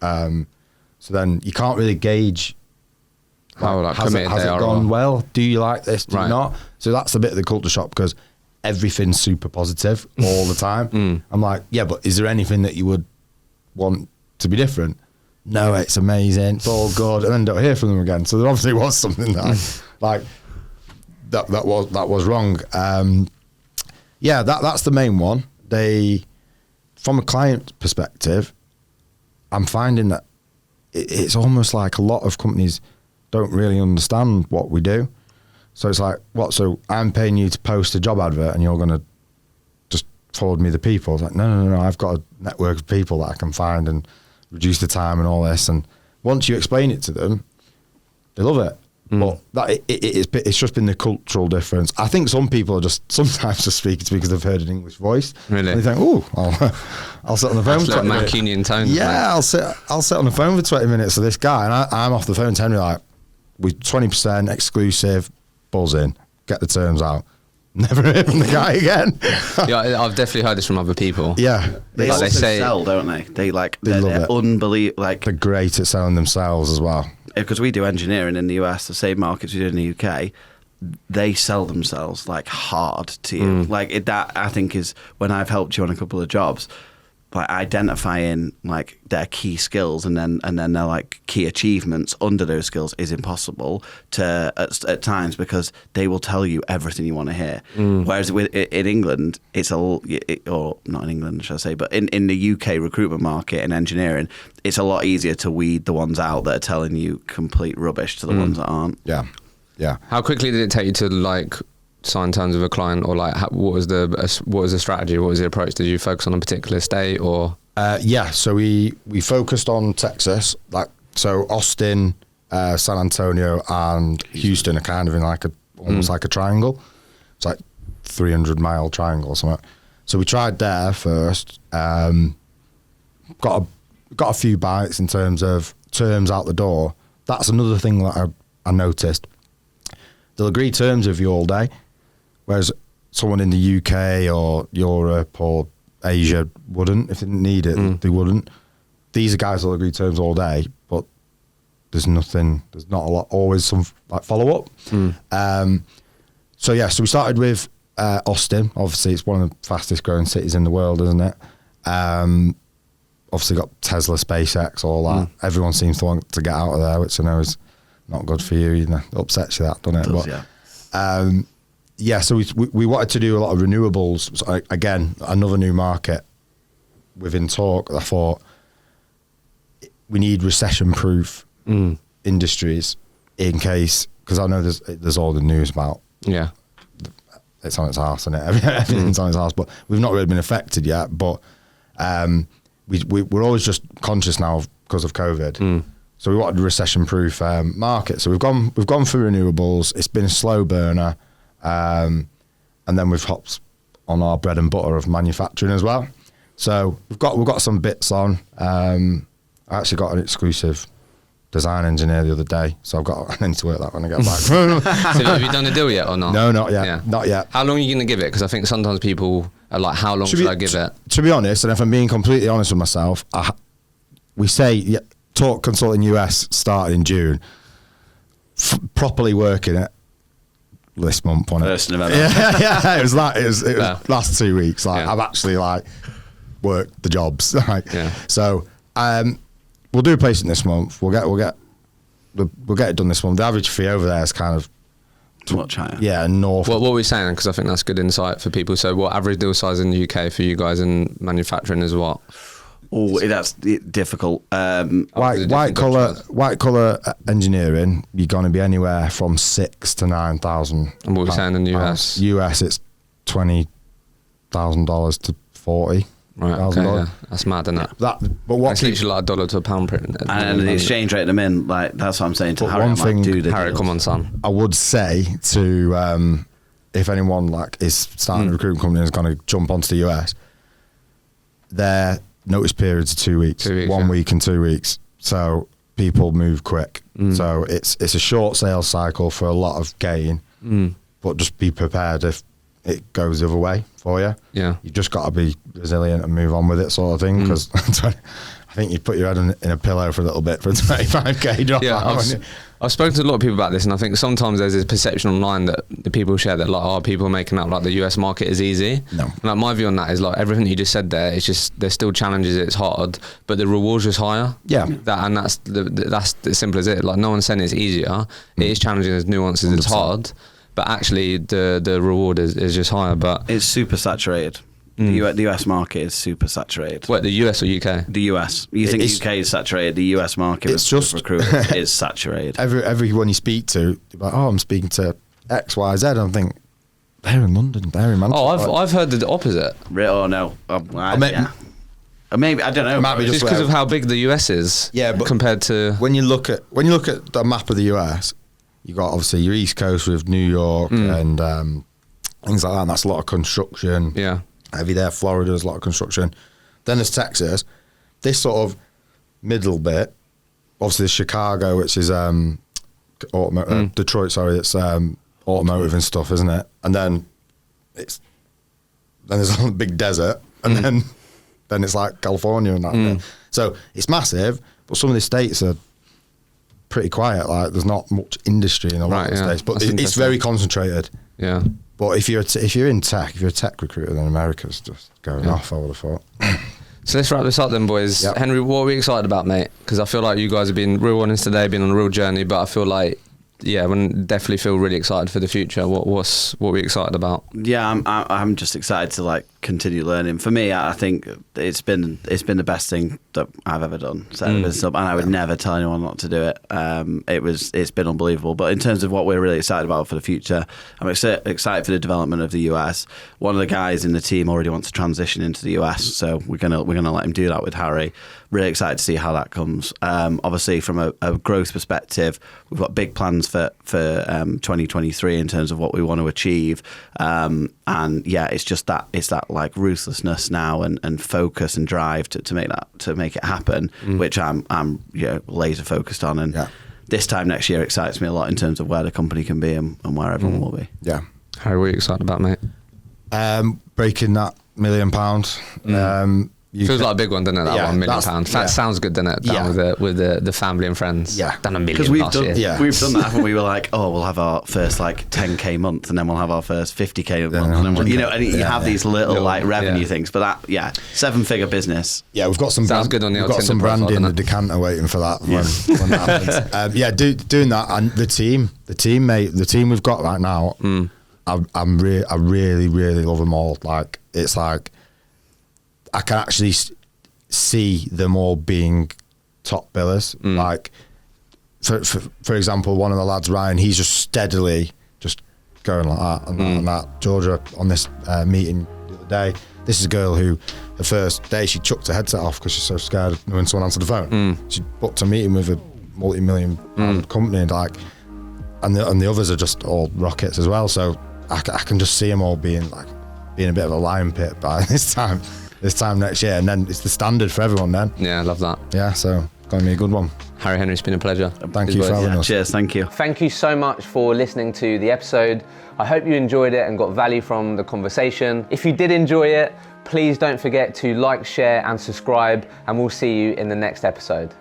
So then you can't really gauge how committed has they it are. gone well? Do you like this? Do Right. you not? So that's a bit of the culture shock, because everything's super positive all the time. I'm like, yeah, but is there anything that you would want to be different? No, it's amazing. It's all good, and then don't hear from them again. So there obviously was something that that was wrong. That's the main one. From a client perspective, I'm finding that it's almost like a lot of companies don't really understand what we do. So it's like, what? So I'm paying you to post a job advert and you're going to just forward me the people? It's like, no. I've got a network of people that I can find and reduce the time and all this. And once you explain it to them, they love it. But it's just been the cultural difference. I think some people are just sometimes just speaking to me because they've heard an English voice. Really? And they think, oh, I'll sit on the phone for 20 minutes. Mancunian tones. Yeah, I'll sit on the phone for 20 minutes with this guy, and I'm off the phone to Henry like, with 20% exclusive, buzzing, get the terms out. Never heard from the guy again. Yeah, I've definitely heard this from other people. Yeah. They Like also they say- sell, don't they? They love they're it. unbelievable. Like, They're great at selling themselves as well. because we do engineering in the US, the same markets we do in the UK, they sell themselves like hard to you. Like that, I think, is when I've helped you on a couple of jobs, like identifying like their key skills and then their like key achievements under those skills is impossible to at times, because they will tell you everything you want to hear. Whereas in England, or not in England, should I say, but in the UK recruitment market and engineering, it's a lot easier to weed the ones out that are telling you complete rubbish to the ones that aren't. Yeah. How quickly did it take you to like sign terms with a client, or like what was the strategy? What was the approach? Did you focus on a particular state or? So we focused on Texas, like so Austin, San Antonio, and Houston are kind of in like almost like a triangle. It's like 300-mile triangle or something. So we tried there first. Got a few bites in terms of terms out the door. That's another thing that I noticed. They'll agree terms with you all day, whereas someone in the UK or Europe or Asia wouldn't. If they didn't need it, they wouldn't. These guys will agree terms all day, but there's not a lot, always some like follow up. So we started with Austin. Obviously, it's one of the fastest growing cities in the world, isn't it? Obviously got Tesla, SpaceX, all that. Everyone seems to want to get out of there, which I know is not good for you. It upsets you, that, doesn't it? It does, yeah. So we wanted to do a lot of renewables. So again, another new market within talk. I thought we need recession-proof industries in case, because I know there's all the news about it's on its arse, isn't it? Everything's on its arse, but we've not really been affected yet. But we're always just conscious now because of COVID. So we wanted a recession-proof market. So we've gone for renewables. It's been a slow burner, and then we've hopped on our bread and butter of manufacturing as well. So we've got some bits on. I actually got an exclusive design engineer the other day, so I need to work that when I get back. So have you done a deal yet or not? No, not yet. Yeah. Not yet. How long are you going to give it? Because I think sometimes people are like, how long should I give it? To be honest, and if I'm being completely honest with myself, we say Talk Consulting US started in June. Properly working it this month on it. 1st November. Yeah, it was last 2 weeks. Like I've actually like worked the jobs. So we'll do a placement this month. We'll get it done this month. The average fee over there is kind of Much higher. Yeah, north. What were we saying? Because I think that's good insight for people. So what average deal size in the UK for you guys in manufacturing is what? Oh, that's difficult. White collar engineering, you're going to be anywhere from $6,000 to $9,000. And what we're saying in the US? US, it's $20,000 to $40,000. Right, okay, yeah. That's mad, isn't it? But what it's literally like $1 to £1 print. And the exchange rate them in, like that's what I'm saying to But Harry. one thing- Harry, come on, son. I would say to if anyone like is starting a recruitment company and is going to jump onto the US, their notice periods are 2 weeks, 2 weeks, 1 week and 2 weeks. So people move quick. So it's a short sales cycle for a lot of gain, but just be prepared if it goes the other way for you. Yeah. You just got to be resilient and move on with it, sort of thing. Because I think you put your head in a pillow for a little bit for a 25k drop. Yeah, I've spoken to a lot of people about this, and I think sometimes there's this perception online that the people share that like, people are making out like the US market is easy. No. And, like my view on that is like everything you just said there. It's just there's still challenges. It's hard, but the reward's just higher. Yeah. That's as simple as it. Like no one's saying it's easier. It is challenging. There's nuances. 100%. It's hard, but actually the reward is just higher. But it's super saturated. The US market is super saturated. What, the US or UK? The US. You think UK is saturated? The US market it's just recruiters is saturated. Everyone you speak to, you're like, oh, I'm speaking to X, Y, Z. And I think, they're in London, they're in Manchester. Oh, I've heard the opposite. Oh no, yeah. Maybe, I don't know. It might be Just because of how big the US is. Yeah, but compared to when you look at the map of the US, you got obviously your East Coast with New York and things like that. And that's a lot of construction. Yeah. Heavy there. Florida's a lot of construction. Then there's Texas. This sort of middle bit, obviously there's Chicago, which is Detroit. Sorry, it's automotive and stuff, isn't it? And then there's a big desert, and then it's like California and that bit. So it's massive, but some of the states are pretty quiet. Like there's not much industry in a lot of the states, but it's very concentrated. Yeah. But if you're in tech, if you're a tech recruiter, then America's just going off, I would have thought. So let's wrap this up then, boys. Yep. Henry, what are we excited about, mate? Because I feel like you guys have been real honest today, been on a real journey, but I feel like, yeah, we definitely feel really excited for the future. What are we excited about? Yeah, I'm just excited to like continue learning. For me, I think it's been the best thing that I've ever done, setting this up, and I would never tell anyone not to do it. It's been unbelievable. But in terms of what we're really excited about for the future, I'm excited for the development of the US. One of the guys in the team already wants to transition into the US, so we're gonna let him do that with Harry. Really excited to see how that comes. Obviously, from a growth perspective, we've got big plans for 2023 in terms of what we want to achieve. And yeah, it's that like ruthlessness now and focus and drive to make it happen, which I'm laser focused on. And this time next year excites me a lot in terms of where the company can be and where everyone will be. Yeah. How are you excited about, mate? Breaking that £1 million. Feels like a big one, doesn't it? That £1 million. That sounds good, doesn't it? Down with the family and friends. Yeah. Done $1 million Because we've last done year. we've done that, haven't we? We're like, we'll have our first like 10k month, and then we'll have our first 50k month, and then you have these little like revenue things. But that 7-figure business. Yeah, we've got some. Sounds good on the We've got some brandy in the decanter waiting for that when that happens. Doing that, and the team we've got right now. I really love them all. Like it's like I can actually see them all being top billers. Like for example, one of the lads, Ryan, he's just steadily just going like that and that. Georgia on this meeting the other day, this is a girl who the first day she chucked her headset off because she's so scared when someone answered the phone. She booked a meeting with a multi-million pound company, like, and the others are just all rockets as well. So I can just see them all being a bit of a lion pit by this time next year, and then it's the standard for everyone then. Yeah, I love that. Yeah, so going to be a good one. Harry Henry, it's been a pleasure. Thank you for having us. Cheers, thank you. Thank you so much for listening to the episode. I hope you enjoyed it and got value from the conversation. If you did enjoy it, please don't forget to like, share and subscribe, and we'll see you in the next episode.